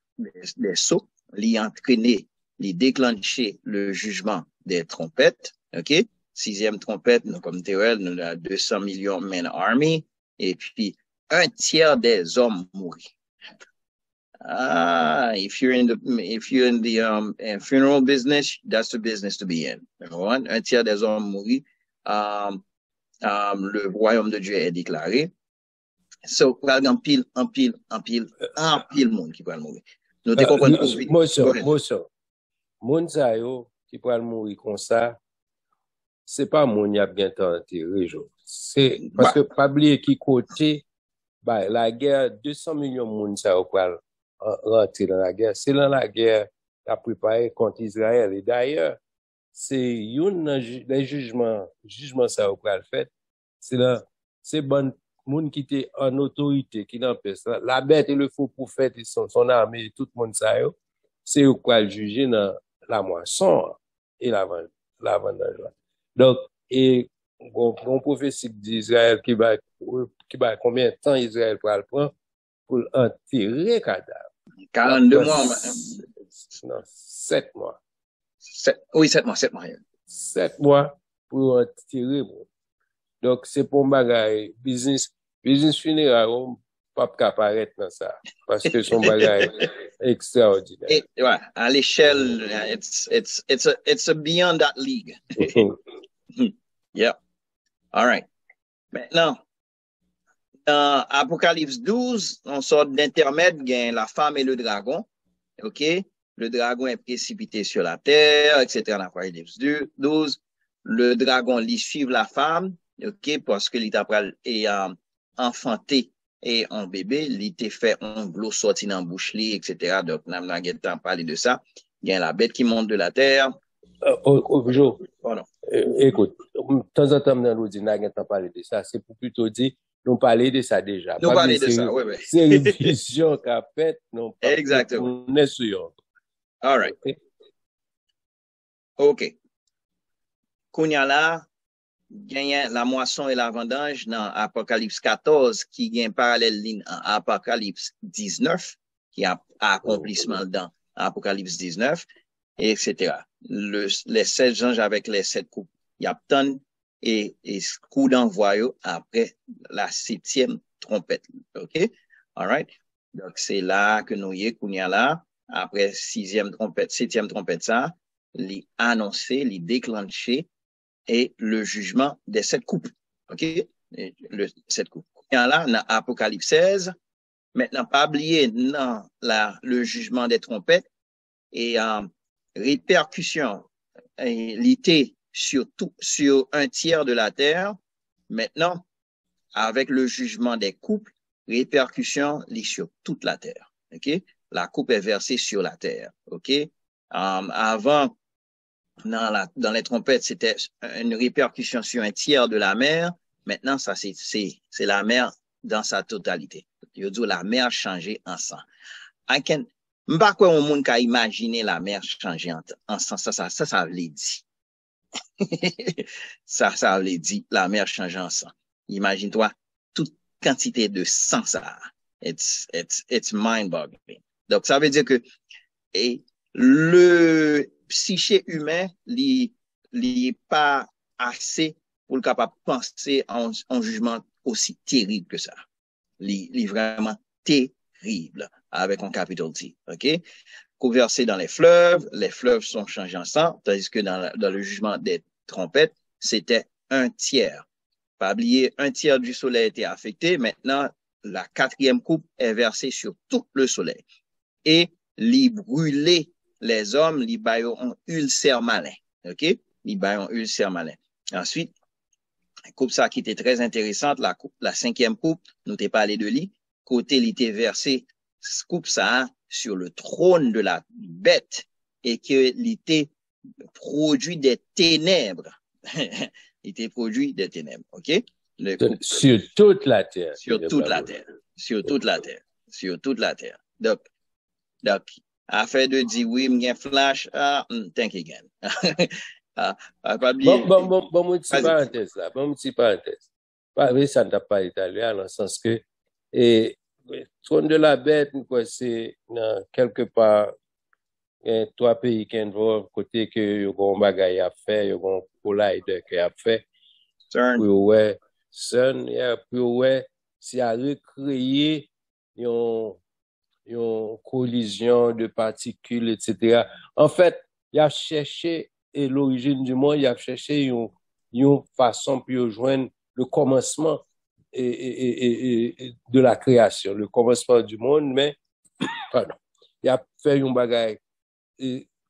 sceaux, l'y entraîner, l'y déclencher le jugement des trompettes. OK? 6e trompette, nous, comme Théoël, nous avons 200 millions men army, et puis un tiers des hommes mourir. If you're in the funeral business, that's the business to be in. Number one, un tiers des hommes mourir. Le royaume de Dieu est déclaré. So, en pile monde qui peut mourir. Nous te comprenons pour vite. Moun sa yo qui peut mourir comme ça, c'est pas moun y a bien enterré, c'est parce que pas oublier qui côté la guerre 200 millions de moun sa yo pour rentrer dans la guerre, c'est dans la guerre qu'a préparé contre Israël et d'ailleurs c'est les jugements ça yo pour fait, c'est bon moun qui était en autorité qui n'empêche la bête et le faux prophète et son armée tout le monde ça yo, c'est eux quoi juger dans la moisson et la vendange. Donc, et on prophétie d'Israël qui va combien de temps Israël va le prendre pour enterrer cadavre? 42 mois. Non, 7 mois. 7 mois. 7 mois pour enterrer. Donc, c'est pour bagaille business funéraire, on pas apparaître dans ça. Parce que son bagaille extraordinaire. Et, ouais, à l'échelle, it's a beyond that league. Yeah. All right. Maintenant, dans Apocalypse 12, on sort d'intermède, gagne la femme et le dragon. OK? Le dragon est précipité sur la terre, etc. Dans Apocalypse 12, le dragon lit suivre la femme, OK? Parce que l'il est enfanté et un bébé, il était fait un glos sorti dans la bouche, etc. Donc, on a parlé de ça. Il y a la bête qui monte de la terre. Écoute, de temps en temps, nous disons, on parler de ça. C'est pour plutôt dire, nous parler de ça déjà. Nous parler de ça, oui. C'est une vision qu'a faite, non pas. Exactement. On est sûr. All right. OK. Kounya là, gagne la moisson et la vendange dans Apocalypse 14 qui gagne parallèle ligne en Apocalypse 19 qui a accomplissement dans Apocalypse 19 etc. Les 7 anges avec les 7 coupes il y a tant et coup d'envoi après la 7e trompette. OK? All right? Donc c'est là que nous y Kounya là après 6e trompette 7e trompette ça li annoncer li déclencher et le jugement des 7 coupes. OK? Le 7 coupes. Là, dans Apocalypse 16, maintenant, pas oublier dans le jugement des trompettes et répercussion l'été sur un tiers de la terre. Maintenant, avec le jugement des coupes, répercussion sur toute la terre. OK? La coupe est versée sur la terre. OK? Avant, dans les trompettes, c'était une répercussion sur un tiers de la mer. Maintenant, ça, c'est la mer dans sa totalité. Je dis la mer changée en sang. M'pas quoi, on monde qu'a imaginer la mer changer en sang. Ça veut dire. ça veut dire la mer change en sang. Imagine-toi, quantité de sang ça. It's mind-boggling. Donc, ça veut dire que le psyché humain, n'est pas assez pour le capable de penser en jugement aussi terrible que ça. Il est vraiment terrible avec un capital T. OK? Versé dans les fleuves sont changés en sang, tandis que dans le jugement des trompettes, c'était 1/3. Pas oublier, 1/3 du soleil était affecté. Maintenant, la 4e coupe est versée sur tout le soleil. Et les brûler les hommes, les baillons un ulcère malin. OK? Les baillons ulcère malin. Ensuite, la coupe ça qui était très intéressante, la 5e coupe, nous t'ai parlé de lui, côté il était versé, coupe ça sur le trône de la bête et qu'il était produit des ténèbres. Il était produit des ténèbres. OK? Sur toute la terre. Sur toute la terre. Sur toute la terre. Sur toute la terre. Donc, affaire de dire oui, m'y flash, think again. Bon, petit parenthèse là. Bon, petit parenthèse. Pas ça n'a pas italien, dans le sens que, trône de la bête, c'est quelque part, 3 pays qui involvent, côté que y a un bagage à faire, y a un collider qui a fait. Pour ouais, pour ouais, c'est à recréer une collision de particules, etc. En fait, il a cherché l'origine du monde, il a cherché une façon pour joindre le commencement et de la création, le commencement du monde, mais pardon, il a fait un bagage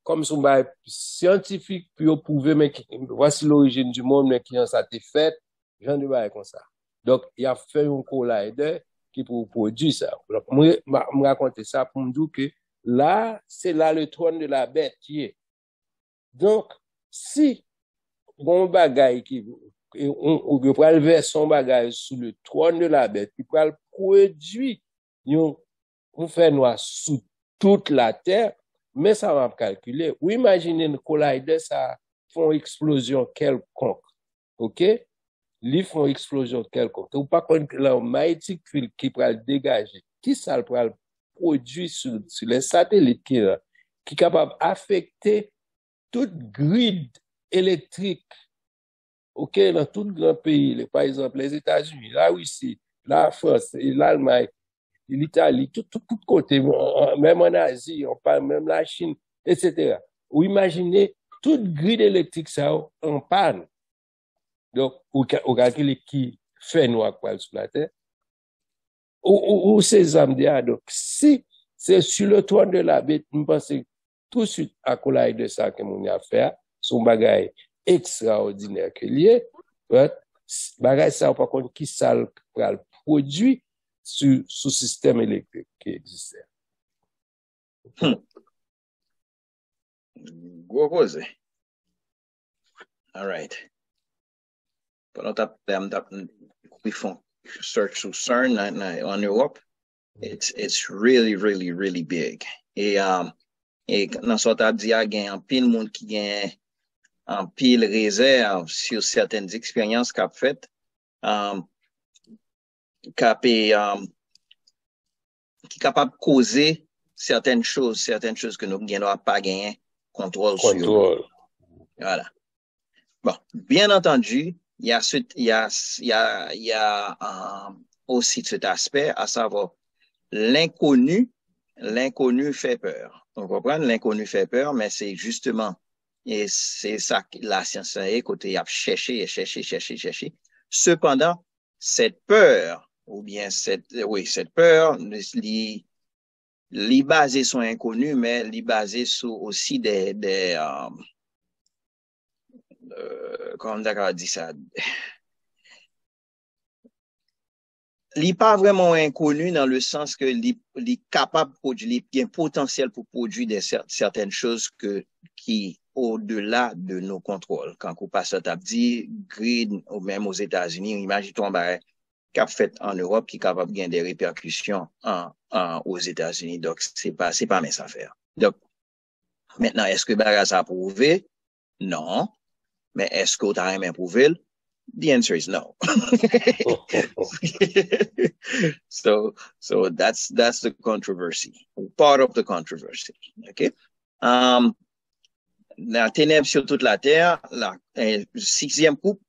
comme son bagage scientifique pour prouver mais voici l'origine du monde, mais qui en ça été fait, j'en ai bagage comme ça. Donc il a fait un collider qui pour produire ça. Donc moi raconter ça pour me dire que là c'est là le trône de la bête qui est. Donc si bon bagage qui on peut verser son bagage sous le trône de la bête qui peut produire on fait noir sous toute la terre, mais ça va calculer. Ou imaginez une collider, ça font explosion quelconque. OK? Ils font explosion quelconque. Ou pas contre là, un magnétique field qui peut le dégager. Qui ça peut le produire sur les satellites qui est capable d'affecter toute grille électrique. OK? Dans tout grand pays, par exemple, les États-Unis, la Russie, la France, l'Allemagne, l'Italie, tout côté, même en Asie, on parle même la Chine, etc. Ou imaginez toute grille électrique ça en panne. Donc, ou calculer qui fait noir quoi sur la terre. Ou ces âmes donc, si c'est sur le toit de la bête, je pense tout de suite à collage de ça que mon a fait, son bagage extraordinaire que lié, bagage ça par contre qui ça le produit sur système électrique qui existait. Gros cause. All right. Pendant we font search sur CERN en Europe, it's really, really, really big. Et dans ce temps, il y a un pile monde qui gagne un pile réserve sur certaines expériences qu'a faites. Qui est capable de causer certaines choses que nous n'avons pas gagné contrôle sur. Voilà. Bon, bien entendu, il y a aussi cet aspect, à savoir l'inconnu fait peur. On comprend, l'inconnu fait peur, mais c'est justement, et c'est ça que la science est, côté il a cherché. Cependant, cette peur, ou bien cette peur, li basée sur inconnu, mais li basée sur aussi comment d'accord dit ça? Li pas vraiment inconnu dans le sens que li capable de produire, li bien potentiel pour produire certaines choses qui au-delà de nos contrôles. Quand on passe à dit grid ou même aux États-Unis, imagine-toi un qu'a fait en Europe qui est capable de gagner des répercussions aux États-Unis. Donc, c'est pas mes affaires. Donc, maintenant, est-ce que Barras a prouvé? Non. Mais est-ce qu'on a même prouvé? The answer is no. So that's the controversy, part of the controversy. Okay. La ténèbre sur toute la terre, la sixième coupe,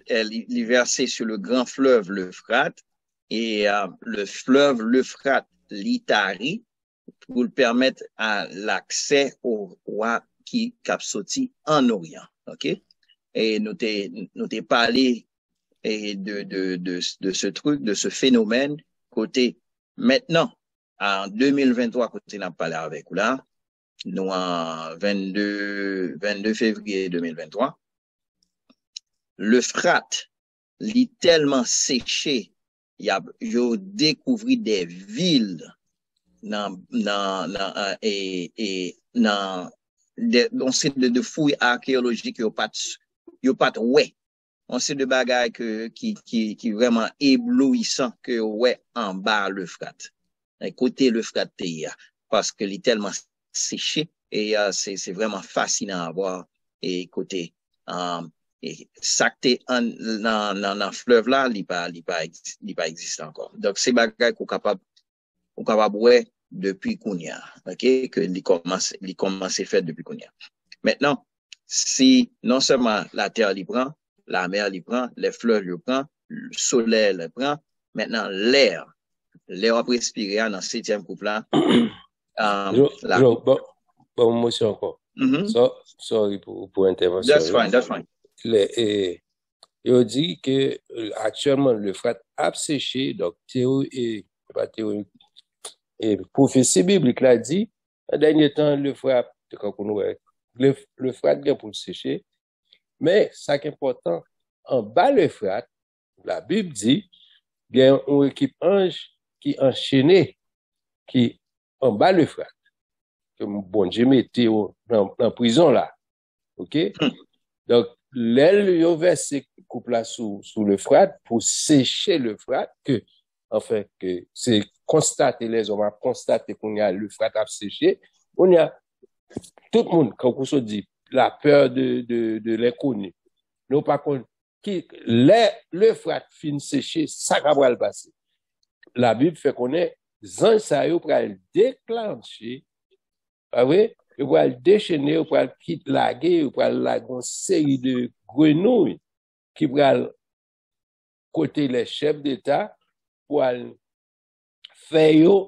elle est versée sur le grand fleuve l'Euphrate, et le fleuve l'Euphrate l'Itari pour le permettre à l'accès au roi qui cap sorti en Orient. OK? Et nous t'ai parlé de ce truc, de ce phénomène côté maintenant en 2023 côté n'a parlé avec vous là. Nous en 22 février 2023, l'Euphrate est tellement séché, il a découvert des villes on sait de fouilles archéologiques yo pas ouais, on sait de bagages qui vraiment éblouissant que ouais en bas l'Euphrate, côté l'Euphrate parce que il est tellement séché et c'est vraiment fascinant à voir et côté et ça que dans fleuve là il pas existe encore, donc c'est bagages qu'on capable ouais depuis Kounia, OK, que il commence fait depuis Kounia. Maintenant si non seulement la terre l'y prend, la mer l'y prend, les fleuves l'y prend, le soleil l'y prend, maintenant l'air a respiré dans septième couple là. Bon, moi aussi encore. Sorry pour intervention. That's fine. Il dit que actuellement l'Euphrate a séché, donc théorie et prophétie biblique l'a dit, en dernier temps l'Euphrate vient pour sécher, mais ça qui est important, en bas l'Euphrate, la Bible dit, il y a une équipe ange qui enchaînait, qui en bas l'Euphrate. Bon Dieu mettait dans prison là. OK? Donc, l'aile yo versé couple là sous l'Euphrate pour sécher l'Euphrate que c'est constater, les hommes ont constaté qu'on y a l'Euphrate a séché. On y a tout le monde, quand on se dit la peur de l'inconnu. Non pas contre qui l'Euphrate fin séché, ça va le passer. La Bible fait qu'on est anges ça yo pour déclencher. Ah oui, il va le déchaîner, il va le quitter laguer, il va laguer une série de grenouilles qui va côté les chefs d'État pour faire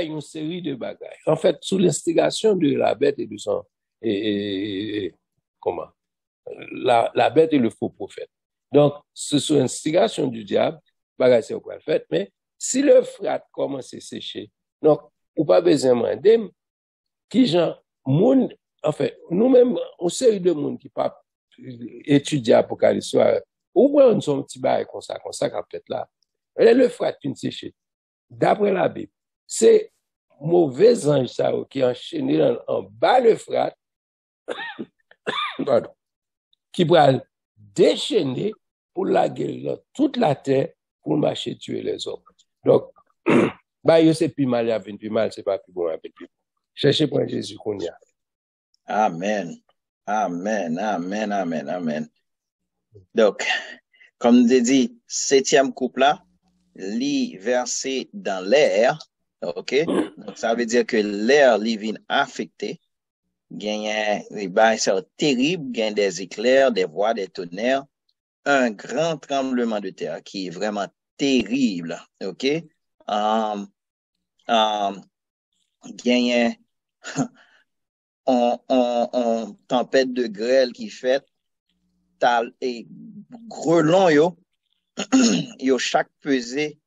une série de bagages. En fait, sous l'instigation de la bête et de son la bête et le faux prophète. Donc, c'est sous l'instigation du diable, bagages c'est quoi le fait, mais si l'Euphrate commence à sécher, donc ou pas besoin de demander qui gens monde en fait nous-mêmes on série de monde qui pas étudier Apocalypse ou bien nous sommes petit bail comme ça qu'a fait là l'Euphrate une séché d'après la Bible c'est mauvais ange ça qui enchaîné en bas l'Euphrate pardon qui va déchaîner pour la guerre toute la terre pour marcher tuer les hommes. Donc bah, yo c'est plus mal, plus mal, c'est pas plus bon, plus bon. Cherchez pour Jésus qu'on y a. Amen. Donc, comme je dis, septième couple là, lit versé dans l'air, ok? Donc, ça veut dire que l'air vient affecté. Gagne, c'est terrible, gagne des éclairs, des voix, des tonnerres, un grand tremblement de terre qui est vraiment terrible, ok? Gagne on tempête de grêle qui fait tal et grelon yo chaque pesé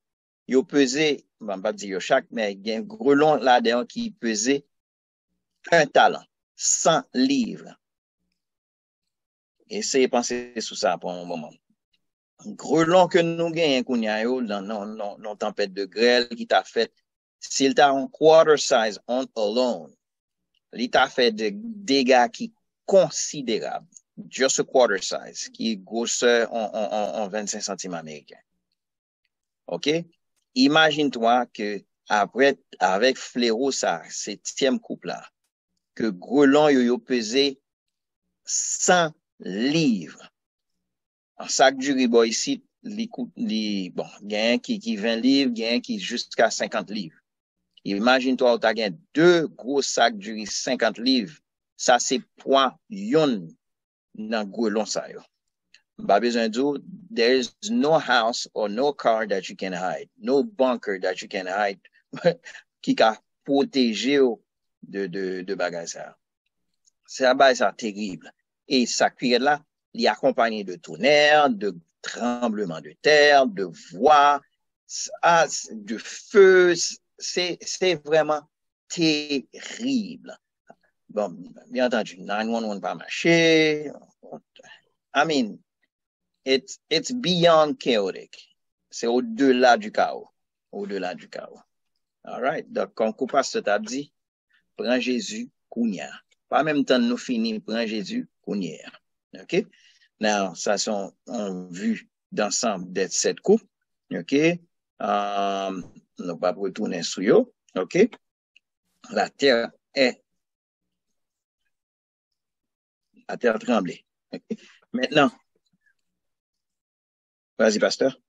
bon pas dire yo chaque mais gagne grelon là-dedans qui pesait un talent 100 livres. Essayez de penser sur ça pour un moment. Grelon que nous gagnons qu'on y a dans tempête de grêle qui t'a fait s'il t'a un quarter size on alone, il t'a fait des dégâts qui considérables. Just a quarter size, qui est grosseur en 25 centimes américains. OK? Imagine-toi que après, avec fléau, ça, septième couple là, que Grelon yo pesé 100 livres. En sac du riz ici, bon, gain qui 20 livres, gain qui jusqu'à 50 livres. Imagine-toi, tu as deux gros sacs du riz 50 livres. Ça, c'est point yon dans gros long ça yo. Pas besoin de dire, there is no house or no car that you can hide, no bunker that you can hide qui a protégé de bagages ça. C'est un bagage ça terrible. Et ça cuire là, il est accompagné de tonnerre, de tremblements de terre, de voix, de feu. C'est vraiment terrible. Bon, bien entendu, 911 pas marché. I mean, it's beyond chaotic. C'est au-delà du chaos. Au-delà du chaos. All right. Donc, comme pasteur t'a dit, prends Jésus, kounya. Pas même temps nous finir, prends Jésus, kounya. OK? Now, ça sont en vue d'ensemble de cette coupe. OK? Nous pas retourner sur yo. OK? La terre tremblée. Okay? Maintenant, vas-y, pasteur.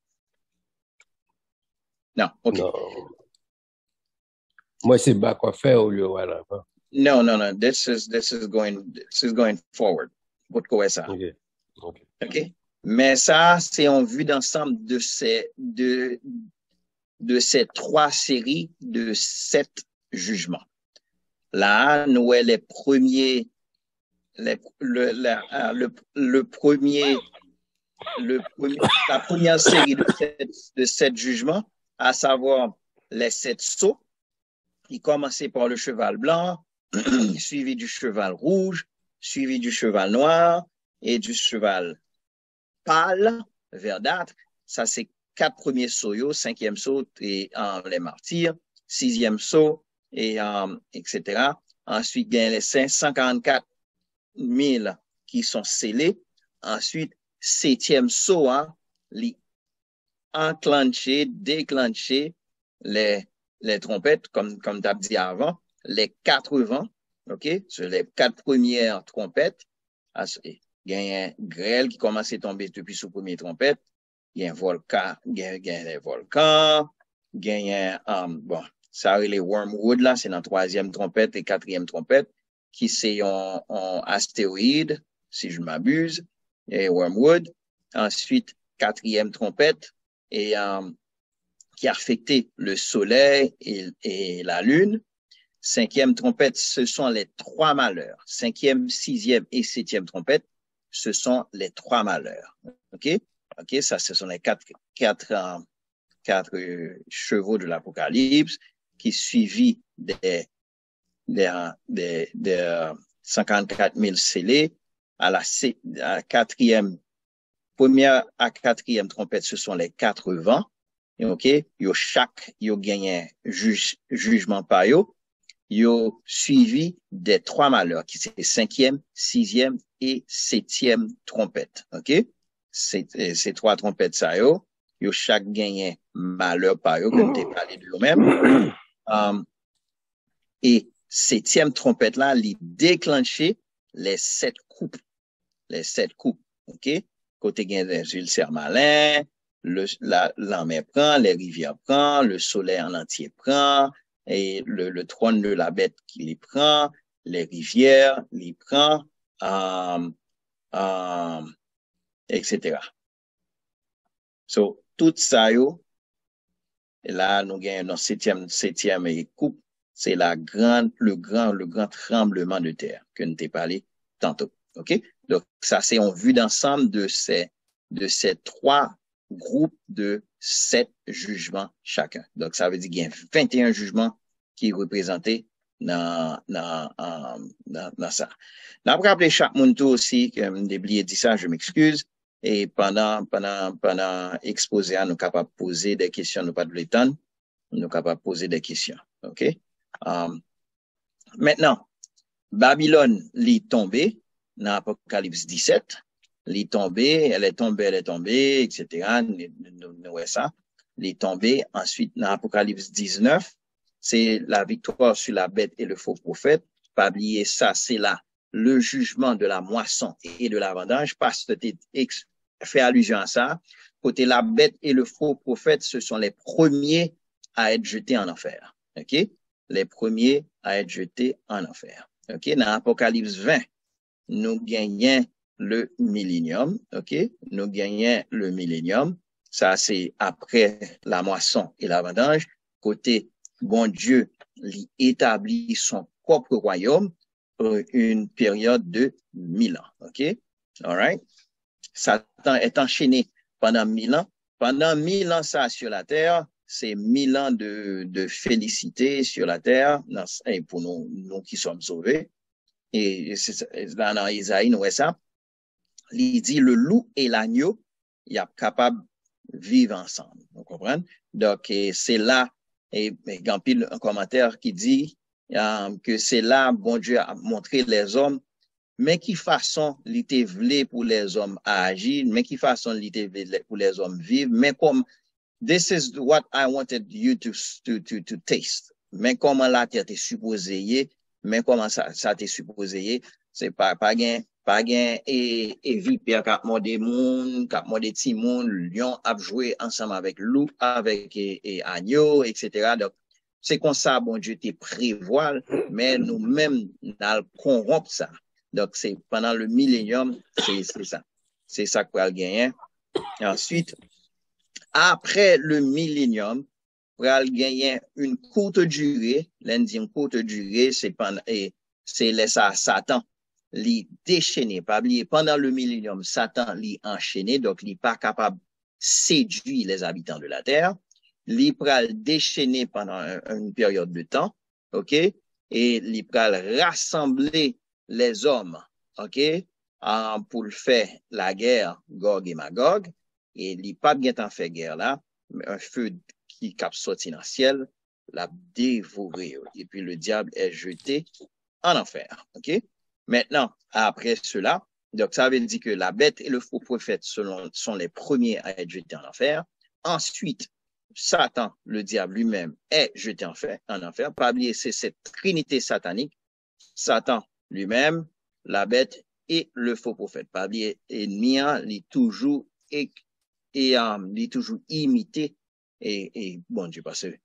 Non, OK. Non. Moi, c'est bas quoi faire au lieu voilà. No. This is going forward. Pour quoi ça? OK. Mais ça, c'est en vue d'ensemble de ces trois séries de 7 jugements. Là, nous avons la première série de 7 jugements, à savoir les 7 sceaux. Il commençait par le cheval blanc, suivi du cheval rouge, suivi du cheval noir et du cheval pâle, verdâtre. Ça, c'est 4 premiers sceaux, 5e sceau et les martyrs, 6e sceau et etc. Ensuite, il y a les 144 000 qui sont scellés. Ensuite, 7e sceau, enclencher, déclencher les trompettes, comme tu as dit avant, les 4 vents, OK? Sur les 4 premières trompettes, il y a un grêle qui commence à tomber depuis sous première trompette, il y a un volcan, il y a les volcans, il y a bon, ça les wormwood là, c'est dans 3e trompette et 4e trompette, qui c'est un astéroïde, si je m'abuse, et wormwood. Ensuite, 4e trompette, et qui a affecté le soleil et la lune. 5e trompette, ce sont les 3 malheurs. 5e, 6e et 7e trompette, ce sont les 3 malheurs. OK? OK, ça, ce sont les 4 chevaux de l'Apocalypse, qui suivi des 54 000 scellés. À la 4e, première à 4e trompette, ce sont les 4 vents. OK? Yo gagné jugement par yo. Yo suivi des 3 malheurs, qui c'est 5e, 6e et 7e trompette. OK? Ces 3 trompettes, ça yo chaque gagné malheur par yo, comme t'es parlé de eux-mêmes. Et 7e trompette là, il déclenché les 7 coupes. Les 7 coupes. OK? Côté gain des ulcères malins, la mer prend, les rivières prend, le soleil en entier prend, et le trône de la bête qui les prend, les rivières les prend, etc. So, tout ça, yo, et là, nous gagnons dans 7e coupe, c'est le grand tremblement de terre que nous t'ai parlé tantôt. OK? Donc, ça, c'est en vue d'ensemble de ces 3 groupes de 7 jugements chacun. Donc, ça veut dire qu'il y a 21 jugements qui sont représentés dans ça. N'a pas rappelé chaque monde aussi, que m'oublié dit ça, je m'excuse. Et pendant exposé, nous capables de poser des questions, nous pas de l'étendre, nous capables de poser des questions. OK? Maintenant, Babylone est tombée dans Apocalypse 17. Elle est tombée, etc. Nous voyons ça. Elle est tombée. Ensuite, dans Apocalypse 19, c'est la victoire sur la bête et le faux prophète. Pas oublier ça, c'est là le jugement de la moisson et de la vendange, parce que fait allusion à ça. Côté la bête et le faux prophète, ce sont les premiers à être jetés en enfer. OK? Les premiers à être jetés en enfer. OK? Dans Apocalypse 20, nous gagnons le millénium. OK? Nous gagnons le millénium. Ça, c'est après la moisson et la vendange. Côté bon Dieu, il établit son propre royaume pour une période de 1000 ans. OK? All right? Satan est enchaîné pendant 1000 ans. Pendant 1000 ans, ça, sur la terre, c'est 1000 ans de félicité sur la terre, et pour nous qui sommes sauvés. Et là, dans Isaïe, nous voyons ça. Il dit, le loup et l'agneau, il est capable de vivre ensemble. Vous comprenez? Donc, c'est là, et Gampil, un commentaire qui dit que c'est là, bon Dieu a montré les hommes, mais qui façon l'été vlé pour les hommes à agir, mais qui façon l'été vlé pour les hommes vivre, mais comme, this is what I wanted you to taste. Mais comment la terre t'est supposée, mais comment ça t'est supposé, c'est pas gain et vipère k'ap morde moun, k'ap morde ti moun, lion ap joué ensemble avec loup, avec et agneau, etc. Donc, c'est comme ça, bon Dieu te prévoit, mais nous-mêmes, nous corrompre ça. Donc, c'est pendant le millénium, c'est ça. C'est ça qu'on va gagner. Et ensuite, après le millénium, on va gagner une courte durée. Lundi, une courte durée, c'est pendant, et c'est laissé Satan li déchaîné. Pas oublier, pendant le millénium, Satan li enchaîné, donc il n'est pas capable de séduire les habitants de la terre. Il pral déchaîné pendant une période de temps, ok? Et il pral rassembler les hommes, ok? Pour faire la guerre Gog et Magog. Et il pas bien en fait guerre là, mais un feu qui cap sorti dans le ciel, l'a dévoré. Et puis le diable est jeté en enfer, ok? Maintenant, après cela, donc ça veut dire que la bête et le faux prophète sont les premiers à être jetés en enfer. Ensuite, Satan, le diable lui-même, est jeté en enfer. Pas oublier, c'est cette trinité satanique. Satan lui-même, la bête et le faux prophète. Pas oublier, ennemi, il est toujours imité et bon Dieu, parce que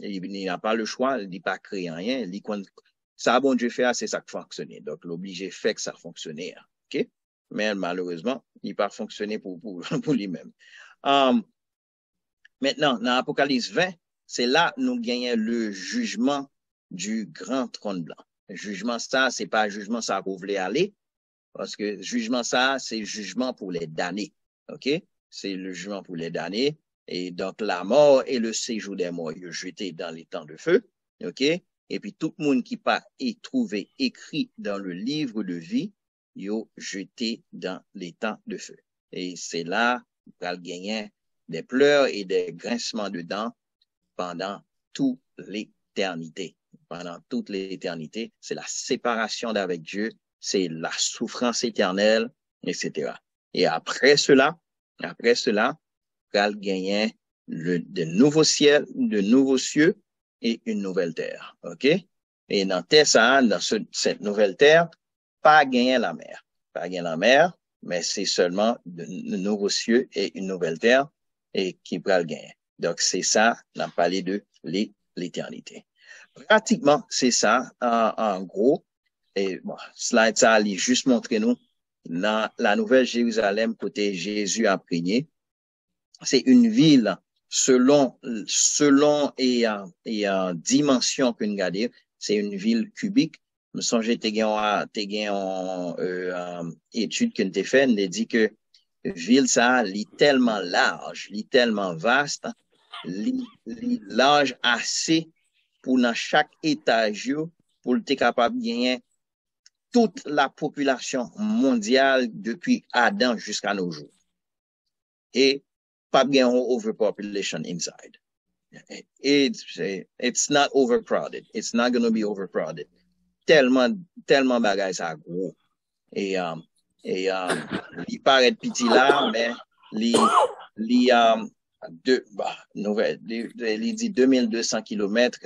il n'a pas le choix, il n'a pas créé rien, ça bon Dieu fait, c'est ça qui fonctionne. Donc, l'obligé fait que ça fonctionne. OK? Mais malheureusement, il n'a pas fonctionné pour lui-même. Maintenant, dans Apocalypse 20, c'est là nous gagnons le jugement du grand trône blanc. Le jugement, ça, c'est pas un jugement ça qu'on voulait aller, parce que le jugement, ça, c'est le jugement pour les damnés. OK? C'est le jugement pour les damnés. Et donc, la mort et le séjour des morts, ils sont jetés dans les temps de feu. OK? Et puis, tout le monde qui pas est trouvé écrit dans le livre de vie, ils sont jetés dans les temps de feu. Et c'est là qu'on va gagner des pleurs et des grincements de dents pendant toute l'éternité. Pendant toute l'éternité, c'est la séparation d'avec Dieu, c'est la souffrance éternelle, etc. Et après cela, on va gagner de nouveaux ciels, de nouveaux cieux et une nouvelle terre. OK? Et dans terre, ça, dans cette nouvelle terre, pas gagner la mer. Pas gagner la mer, mais c'est seulement de nouveaux cieux et une nouvelle terre et qui va le gagner. Donc, c'est ça, on a parlé de l'éternité. Pratiquement, c'est ça, en gros. Et bon, slide ça, il juste montrer nous dans la Nouvelle Jérusalem, côté Jésus a prié. C'est une ville selon et en dimension qu'on regarde, c'est une ville cubique. Je me songe t'es en étude qu'on t'a fait, on a dit que ville ça, est tellement large, est tellement vaste, est large assez pour dans chaque étage pour être capable de gagner toute la population mondiale depuis Adam jusqu'à nos jours. Et pas bien overpopulation inside. It's not overcrowded. It's not going to be overcrowded. Tellement bagay ça gros. Et il paraît petit là, mais il dit 2200 km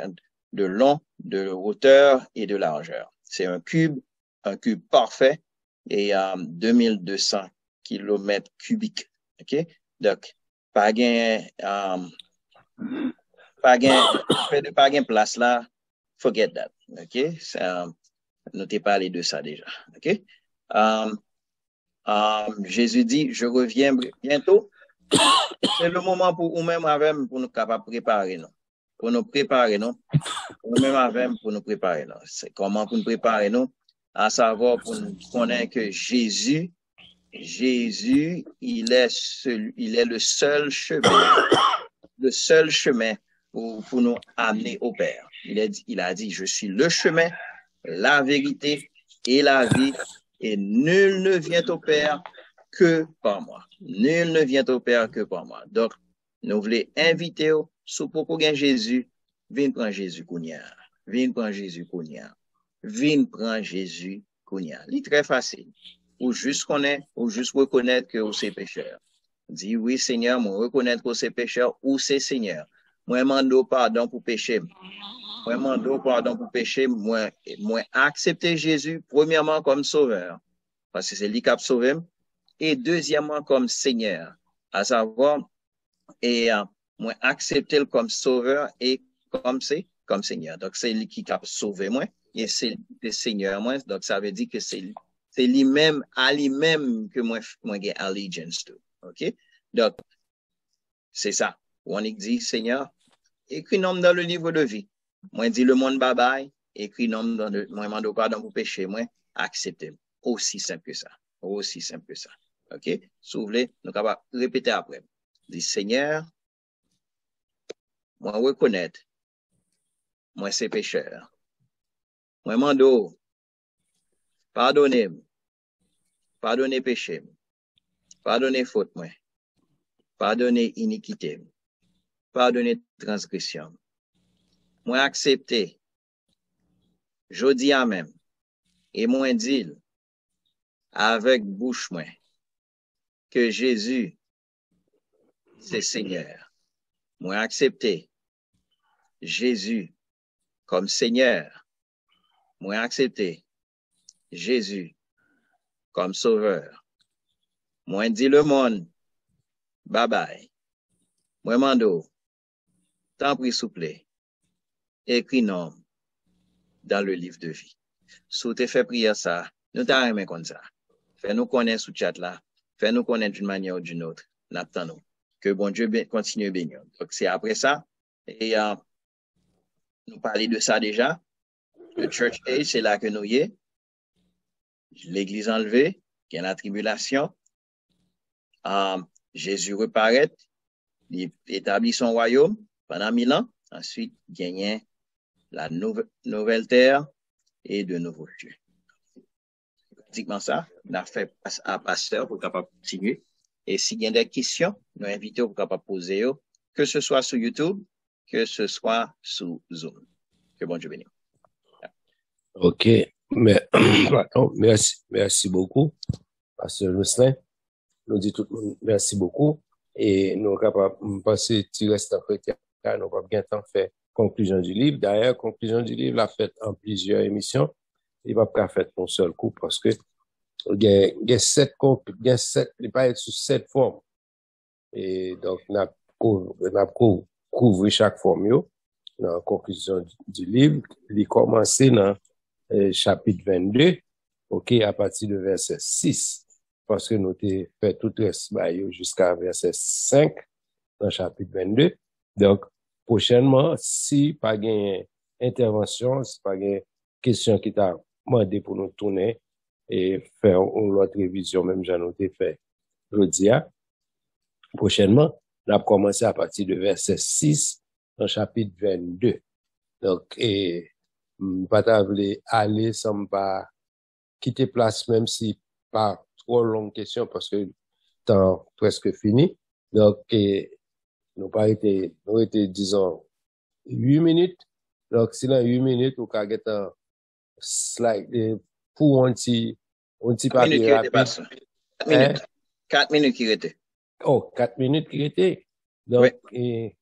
de long, de hauteur et de largeur. C'est un cube parfait et 2200 kilomètres cubiques. OK? Donc, pas gain, pas gain place là, forget that. OK? Ça, nous t'ai parlé de ça déjà. OK? Jésus dit, je reviens bientôt. C'est le moment pour nous-mêmes avec pour nous capables de préparer nous. Pour nous préparer nous. Nous-mêmes avec pour nous préparer nous. C'est comment pour nous préparer nous? À savoir pour nous connaître que Jésus, il est le seul chemin pour nous amener au Père. Il a dit, je suis le chemin, la vérité et la vie, et nul ne vient au Père que par moi. Nul ne vient au Père que par moi. Donc, nous voulons inviter sous pour Jésus, viens prendre Jésus Kounia. Viens prendre Jésus Kounia. Viens prendre Jésus Kounia. C'est très facile. Ou juste reconnaître que c'est pécheur. Dis oui, Seigneur, moi reconnaître que c'est pécheur ou c'est Seigneur. Moi, demande pardon pour péché. Moi, demande pardon pour péché. Moi, accepter Jésus, premièrement, comme sauveur. Parce que c'est lui qui a sauvé. Et deuxièmement, comme Seigneur. À savoir, et moi, accepter comme sauveur et comme Seigneur. Donc, c'est lui qui a sauvé moi. Et c'est le Seigneur moi. Donc, ça veut dire que c'est lui-même, à lui-même que moi j'ai allegiance to. OK? Donc, c'est ça. On dit, Seigneur, écris nom dans le livre de vie. Moi, dis le monde bye bye, écris nom dans le, moi, mando pardon pour péché, moi, acceptez. Aussi simple que ça. Aussi simple que ça. OK? Si vous voulez, nous capables répéter après. Dis, Seigneur, moi, reconnaître, moi, c'est pécheur. Moi, mando, pardonnez péché. Pardonnez faute, moi. Pardonnez iniquité. Pardonnez transgression. Moi accepter. Jodi à même. Et moi dit avec bouche moi que Jésus c'est Seigneur. Moi accepter Jésus comme Seigneur. Moi accepter Jésus comme sauveur. Moi dit le monde bye bye. Moi mando tant pis souple. Écris nom dans le livre de vie. Si tu fais prière ça, nous t'arrêtons comme ça. Fais-nous connaître sous chat là. Fais-nous connaître d'une manière ou d'une autre. N'attendons. Que bon Dieu continue à bénir. Donc, c'est après ça. Et nous parlons de ça déjà. Le church age, c'est là que nous y est. L'église enlevée, il y a la tribulation. Jésus reparaît. Il établit son royaume pendant 1000 ans. Ensuite, gagne la nouvelle terre et de nouveaux cieux. Pratiquement ça, on a fait à pasteur pour capable continuer. Et s'il y a des questions, nous invitons pour capable poser, que ce soit sur YouTube, que ce soit sur Zoom. Que bon Dieu bénisse. OK. Mais, merci beaucoup, Pasteur Jocelyn. Nous dit tout le monde merci beaucoup. Et nous sommes capables de passer, tu restes en fait, nous pas bien temps faire conclusion du livre. D'ailleurs, conclusion du livre, l'a fait en plusieurs émissions. Il va pas faire un seul coup parce que il y a 7, il va être sous 7 formes. Et donc, n'a couvrir chaque forme, dans la conclusion du livre. Il commence dans chapitre 22, OK, à partir de verset 6, parce que nous avons fait tout le reste jusqu'à verset 5 dans chapitre 22. Donc, prochainement, si pas gain intervention, si pas gain question qui t'a demandé pour nous tourner et faire une autre révision, même j'en ai fait jeudi. Prochainement, on a commencé à partir de verset 6 dans chapitre 22. Donc, et pas aller sans pas quitter place, même si pas trop longue question, parce que temps presque fini. Donc, nous été, disons, 8 minutes. Donc, si dans 8 minutes, ou qu'à get un slide, pour un petit papier rapide. 4 minutes. 4 minutes qui étaient. Oh, 4 minutes qui étaient. Donc, oui.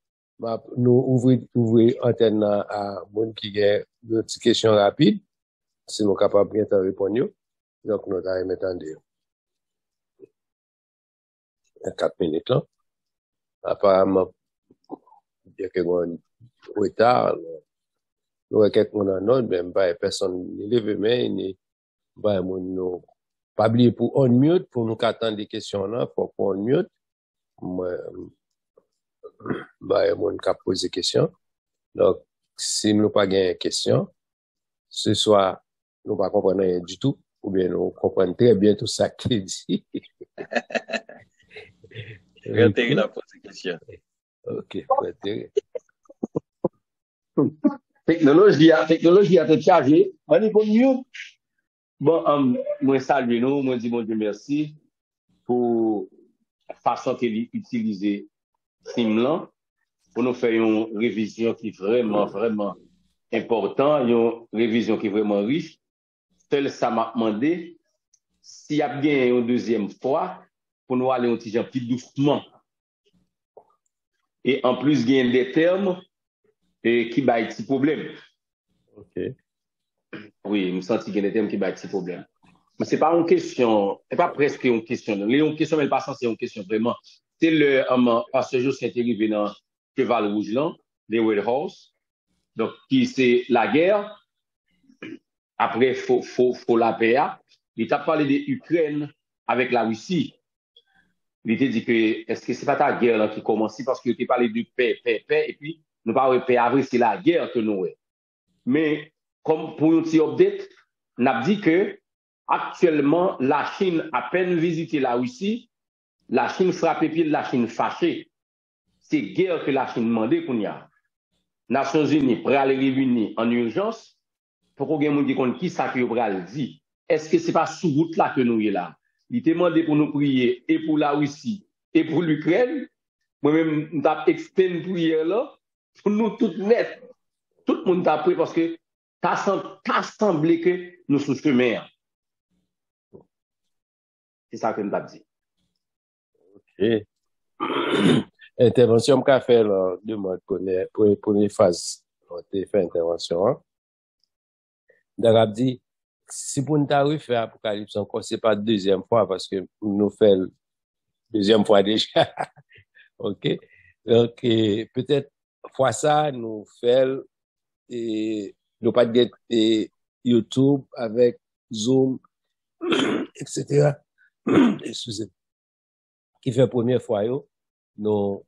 Nous ouvrir antenne à monde qui a une petite question rapide. Si nous sommes capables de bien répondre. Donc, nous allons mettre en dehors. 4 minutes là. Apparemment, il y a quelqu'un retard. Nous avons quelqu'un en note, même pas personne ni levé main, ni pas mon pas oublier pour on mute pour nous attendre des questions là, pour on mute. Moi, bah mon cap poser question. Donc, si nous pas gagné question, ce soir nous pas comprendre rien du tout, ou bien nous comprenons très bien tout ça qui est dit. Intérêt à poser question. Ok, intérêt. Technologie a te chargé. On est pour mieux. Bon, moi salue nous, moi dis bon Dieu merci pour façon qu'il utiliser Simlan pour nous faire une révision qui est vraiment important, une révision qui est vraiment riche. Seul ça m'a demandé s'il y a bien une deuxième fois pour nous aller un petit peu plus doucement. Et en plus, il y a des termes qui va être un problème. Ok. Oui, je me sens qu'il y a des termes qui va être un problème. Mais ce n'est pas une question, c'est pas presque une question. Une question, mais pas c'est une question vraiment. C'est le, parce que je suis arrivé dans Cheval Rouge, là, les Red Horse. Donc, qui c'est la guerre. Après, faut la paix. Il t'a parlé de l'Ukraine avec la Russie. Il t'a dit que, est-ce que c'est pas ta guerre là qui commence parce qu'il t'a parlé de paix, et puis, nous parlons de paix après, c'est la guerre que nous avons. Mais, comme pour un petit update, on a dit que, actuellement, la Chine a peine visité la Russie, la Chine frappe et puis la Chine fâchée. C'est guerre que la Chine demandait qu'on y a. Nations Unies, pour aller réunir en urgence, pour qu'on ait un monde qui ça que le dit. Est-ce que c'est pas sous route là que nous y là? Il demandé pour nous prier et pour la Russie et pour l'Ukraine. Moi-même, nous avons extrait une prière là pour nous tout mettre. Tout le monde a pris parce que t'as semblé que nous sommes chemin. C'est ça que nous avons dit. Ok. Intervention qu'a fait là, demande pour la première phase. On a fait intervention. Hein? Donc, a dit, si pour nous refaire Apocalypse encore, c'est pas deuxième fois parce que nous fait deuxième fois déjà. Ok. Donc, peut-être, fois ça, nous fait, nous pas de YouTube avec Zoom, etc. Excusez. Qui fait première fois, yo, nous,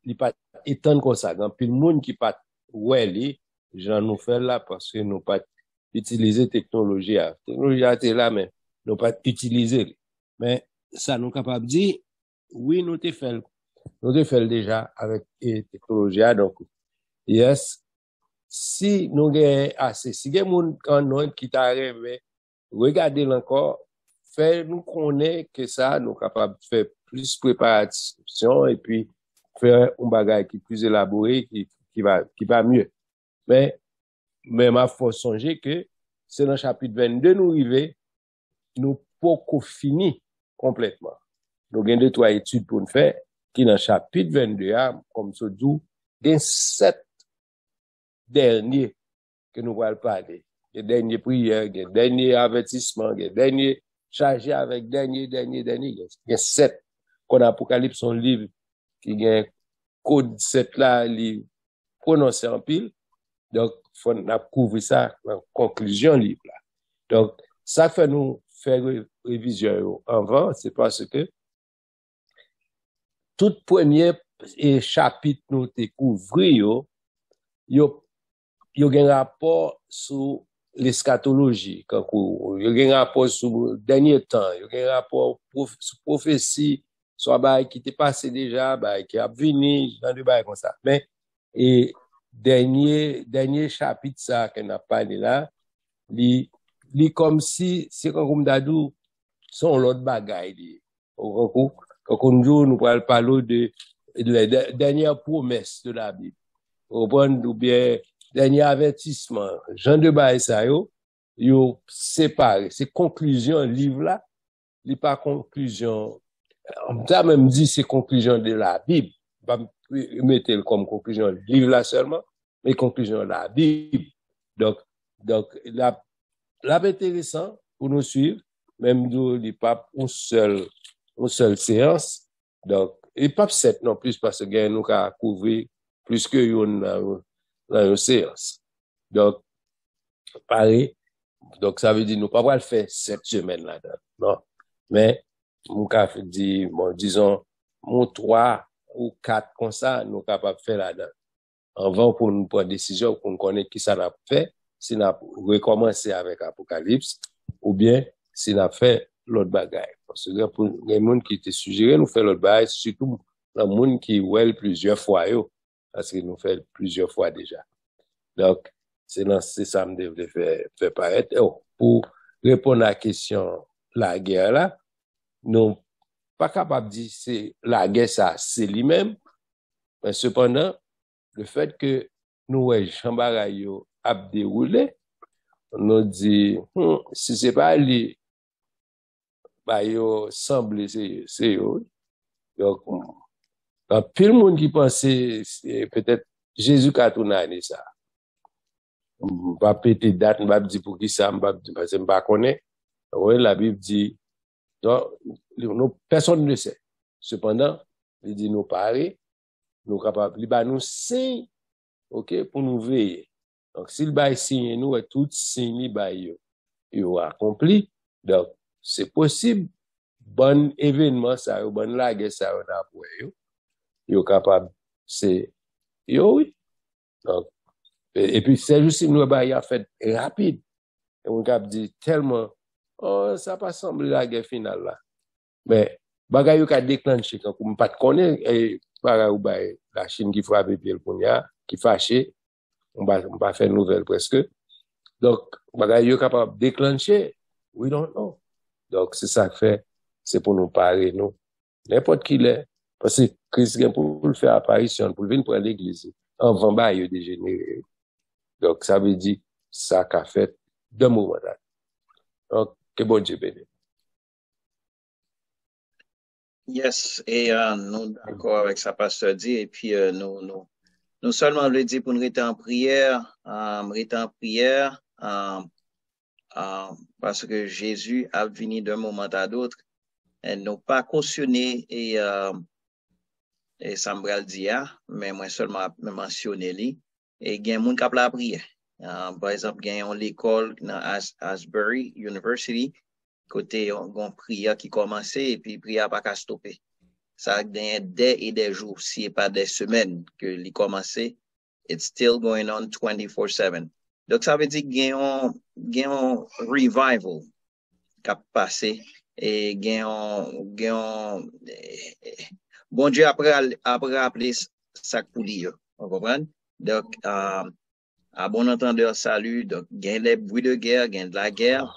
il pas étant comme ça. Donc, puis le monde qui pas, ouais, li, j'en nous fait là parce que nous pas utiliser technologie. La technologie a été là, mais nous pas utiliser. Mais ça nous capable de dire, oui, nous te fait déjà avec technologie. Donc, yes, si nous gagnons assez, si gagne moun quand nous qui t'arrive, regardez encore, faire nous connaître que ça, nous capable de faire plus préparation et puis faire un bagage qui est plus élaboré, qui va mieux. Mais ma faut songer que c'est dans le chapitre 22 nous arriver, nous pas fini complètement. Nous avons 2-3 études pour nous faire, qui dans le chapitre 22, comme ça dit, il y a 7 derniers que nous allons parler. Les derniers prières, les derniers avertissements, les derniers chargés avec derniers. Il y a 7. Qu'on Apocalypse, son livre, qui a un code 7 là, livre prononcé en pile. Donc, faut couvrir ça en conclusion livre là. Donc, ça fait nous faire révision avant, c'est parce que tout premier chapitre nous découvrir yo un rapport sur l'eschatologie, quand yo un rapport sur dernier temps, yo un rapport sur prophétie, soit bail qui t'est passé déjà, bail qui a venu, dans des bail comme ça. Mais et dernier chapitre ça qu'on a parlé là, li comme si c'est comme d'adou son l'autre bagaille li. Quand nous parlons de la dernière promesse de la Bible. Ou bien dernier avertissement. Jean de Baye ça yo séparé. C'est conclusion livre là, il pas conclusion. On t'a même dit c'est conclusion de la Bible. Pas mettre comme conclusion livre là seulement, mais conclusion de la Bible. Donc la intéressant pour nous suivre, même d'où il pas une seule séance, Donc, et pas 7 non plus parce que nous avons couvert plus que dans une séance. Donc, pareil. Donc, ça veut dire nous pas le faire 7 semaines là-dedans. Non. Mais, nous avons dit, bon, disons, 3 ou 4 comme ça, nous sommes capables de faire là-dedans. Avant pour nous prendre décision, pour nous connaître qui ça n'a fait, si nous recommencer avec Apocalypse, ou bien si nous fait l'autre bagaille. Parce que pour les gens qui étaient suggérés, nous faire l'autre bagaille, surtout les gens qui ouel plusieurs fois, parce que nous fait plusieurs fois déjà. Donc, c'est ça que je devais faire paraître. Pour répondre à la question, la guerre là, nous pas capable de dire c'est la guerre ça, c'est lui-même, mais cependant, le fait que nous voyons Chambara yo a déroulé, nous dit, si c'est pas lui, bah yo semble c'est yo. Donc, quand plus le monde qui pensait peut-être Jésus qui a tourné ça. On va péter date, on va dire pour qui ça, on va dire parce que on pas connaît. Oui, la Bible dit, donc, personne ne sait. Cependant, il dit nous parer, nous capables, il va nous signe, ok, pour nous veiller. Donc, s'il va signer nous, et tout signe, il va accompli. Donc, c'est possible, bon événement, ça, bon lague, ça, on a pour eux, il est capable, c'est, oui. Donc, et puis, c'est juste, nous, il a fait rapide. Et on a dit tellement, oh, ça pas semble la guerre finale là. Mais, bagay yo ka déclenché, quand on pas connaît, et, bagay la Chine qui frappe puis le Pounia, qui fâché, on va faire nouvelle presque. Donc, bagay yo capable déclencher, we don't know. Donc, c'est ça que fait, c'est pour nous parler, nous. N'importe qui l'est. Parce que Christ vient pour le faire apparition, pour venir prendre l'église. Avant, bah, il dégénéré. Donc, ça veut dire, ça qu'a fait de moment là. Donc, que bon Dieu bénisse. Yes, et nous d'accord avec ça, pasteur dit, et puis nous seulement le dire pour nous rester en prière, parce que Jésus a venu d'un moment à l'autre, et nous pas cautionné et ça me le dire, mais moi seulement mentionné lui, et il y a un monde qui a la prière. Par exemple, il y a l'école dans Asbury University, côté on prière qui commençait et puis prière pas qu'à stopper. Ça a des et des jours, si pas des semaines que l'y commençait. It's still going on 24/7. Donc ça veut dire qu'il y a un revival qui a passé et il y a un bon Dieu après appeler ça pour lui. Vous comprenez? Donc à bon entendeur salut, donc il y a les bruits de guerre, il y a de la guerre,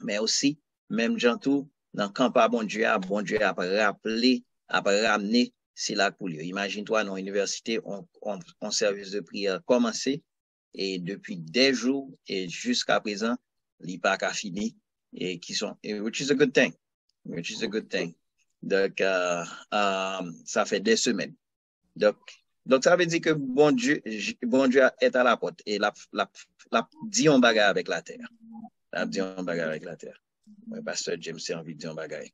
mais aussi même gens tout dans camp à bon Dieu a rappelé, a ramené c'est là pour lui. Imagine-toi dans l'université on service de prière commencé et depuis des jours et jusqu'à présent il pas qu'à fini et qui sont which is a good thing. Donc ça fait des semaines. Donc ça veut dire que bon Dieu est à la porte et la dit on bagarre avec la terre. La dit on bagarre avec la terre. Moi, pasteur James, c'est envie de dire un bagaille.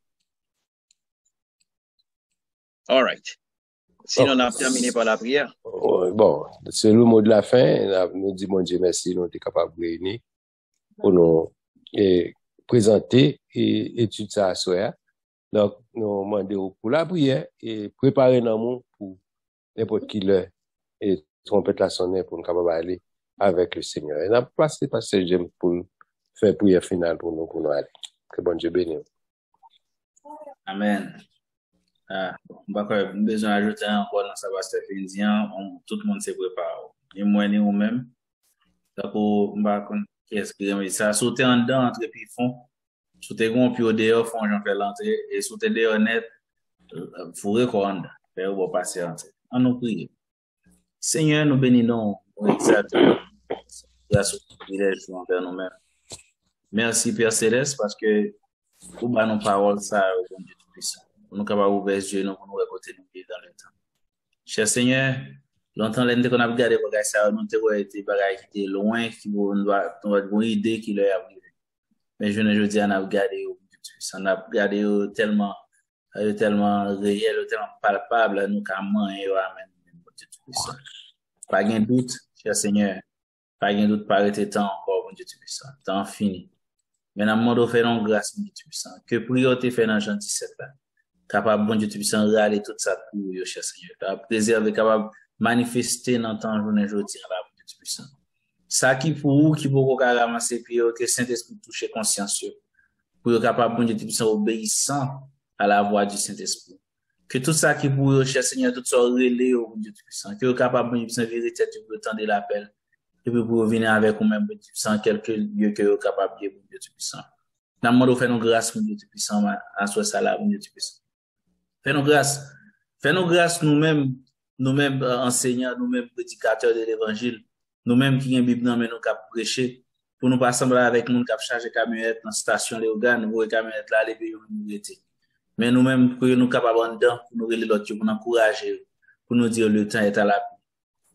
All right. Sinon, on a terminé par la prière. Bon, c'est le mot de la fin. Nous disons, mon Dieu, merci, nous sommes capables de réunir pour nous présenter et étudier ça à soi. Donc, nous demandons pour la prière et préparer nous pour n'importe qui l'heure et trompette la sonner pour nous capables d'aller avec le Seigneur. Et on a passé pasteur James pour faire prière finale pour nous aller. Que bon Dieu bénisse. Amen. On va besoin d'ajouter encore dans sa vaste Philippiens, tout le monde se prépare. Ni moi ni vous-même. Donc, on va qu'est-ce que ça sauter en dedans entre puis fond. Sauter gon puis au dehors fond j'en fais l'entrée et sauter dehors net faut recordre. Faire vous passer entrer. On nous prie. Seigneur, nous bénissons exactement. Grâce au privilège envers nous-mêmes. Merci Père Céleste parce que vous ba nos paroles ça au bon Dieu tout-puissant. Nous capables ouvrir les yeux nous pour nous récolter nous dans le temps. Cher Seigneur, longtemps l'année qu'on a regardé bagage ça nous été bagage qui était loin qui nous doit une idée qui leur arrive. Mais je dis on a regardé on a regardé tellement tellement réel, tellement palpable, nous qu'à manger, amen, bon Dieu Tout-Puissant. Pas de doute, cher Seigneur, pas de doute, pas de temps encore, bon Dieu Tout-Puissant, temps fini. Maintenant, nous faisons grâce, bon Dieu Tout-Puissant, que priorité fait dans Jean 17 là, capable, bon Dieu Tout-Puissant, râler tout ça pour vous, cher Seigneur, capable préserver, capable manifester dans temps journée, journée, là, bon Dieu Tout-Puissant. Ça qui pour vous, qui pour vous ramasser, puis que Saint-Esprit touche conscience, pour être capable, bon Dieu Tout-Puissant, obéissant à la voix du Saint-Esprit. Que tout ça qui pour vous, cher Seigneur, tout ça relais au bon Dieu Tout-Puissant. Que vous capable, bon Dieu Tout-Puissant, vérité, tu peux tendre l'appel. Et puis pour venir avec vous-même, bon Dieu Tout-Puissant, quelques lieux que vous capable de, bon Dieu Tout-Puissant. Nous demandons, fais-nous grâce, bon Dieu Tout-Puissant, à ce salaire, bon Dieu Tout-Puissant. Fais-nous grâce nous-mêmes enseignants, nous-mêmes prédicateurs de l'évangile, nous-mêmes qui ont Bible dans nous cap prêcher, pour nous pas assembler avec nous cap charger camionnette dans station Léogane, ou camionnette là les pays où nous étions. Mais nous-mêmes pour nous capables en dedans, pour nous relayer l'autre, pour nous encourager, pour nous dire le temps est à l'appui.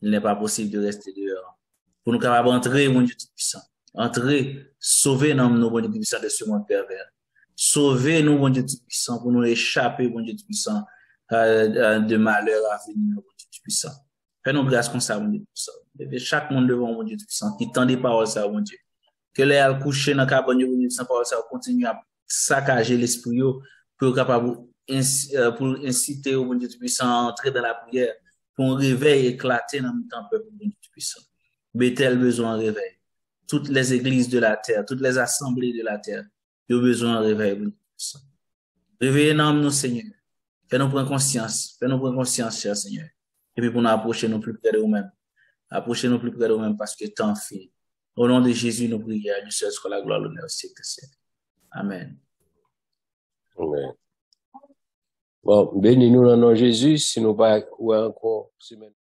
Il n'est pas possible de rester dehors. Pour nous capables d'entrer, mon Dieu Tout-Puissant. Entrer, sauver nous, mon Dieu Tout-Puissant, de ce monde pervers. Sauver nous, mon Dieu Tout-Puissant, pour nous échapper, mon Dieu Tout-Puissant, de malheur à venir, mon Dieu Tout-Puissant. Fais-nous grâce comme ça, mon Dieu Tout-Puissant. Chaque monde devant, mon Dieu Tout-Puissant, qui tend des paroles, ça, mon Dieu. Que les al coucher dans le cabane, mon Dieu Tout-Puissant, ça continue à saccager l'esprit, pour capable, pour inciter, mon Dieu Tout-Puissant, à entrer dans la prière, pour un réveil éclater dans le temps, peuple, mon Dieu Tout-Puissant. Bethel besoin de réveil. Toutes les églises de la terre, toutes les assemblées de la terre, ils ont besoin de réveil, mon Dieu Tout-Puissant. Réveillez-nous, nous, Seigneur. Fais-nous prendre conscience, cher Seigneur. Et puis pour nous approcher nous plus près de nous-mêmes. Approcher-nous plus près de nous-mêmes parce que temps fini. Au nom de Jésus, nous prions, nous seul soit la gloire, l'honneur, au siècle. Amen. Amen. Bon, bénis-nous dans le nom de Jésus, si nous pas encore semaine.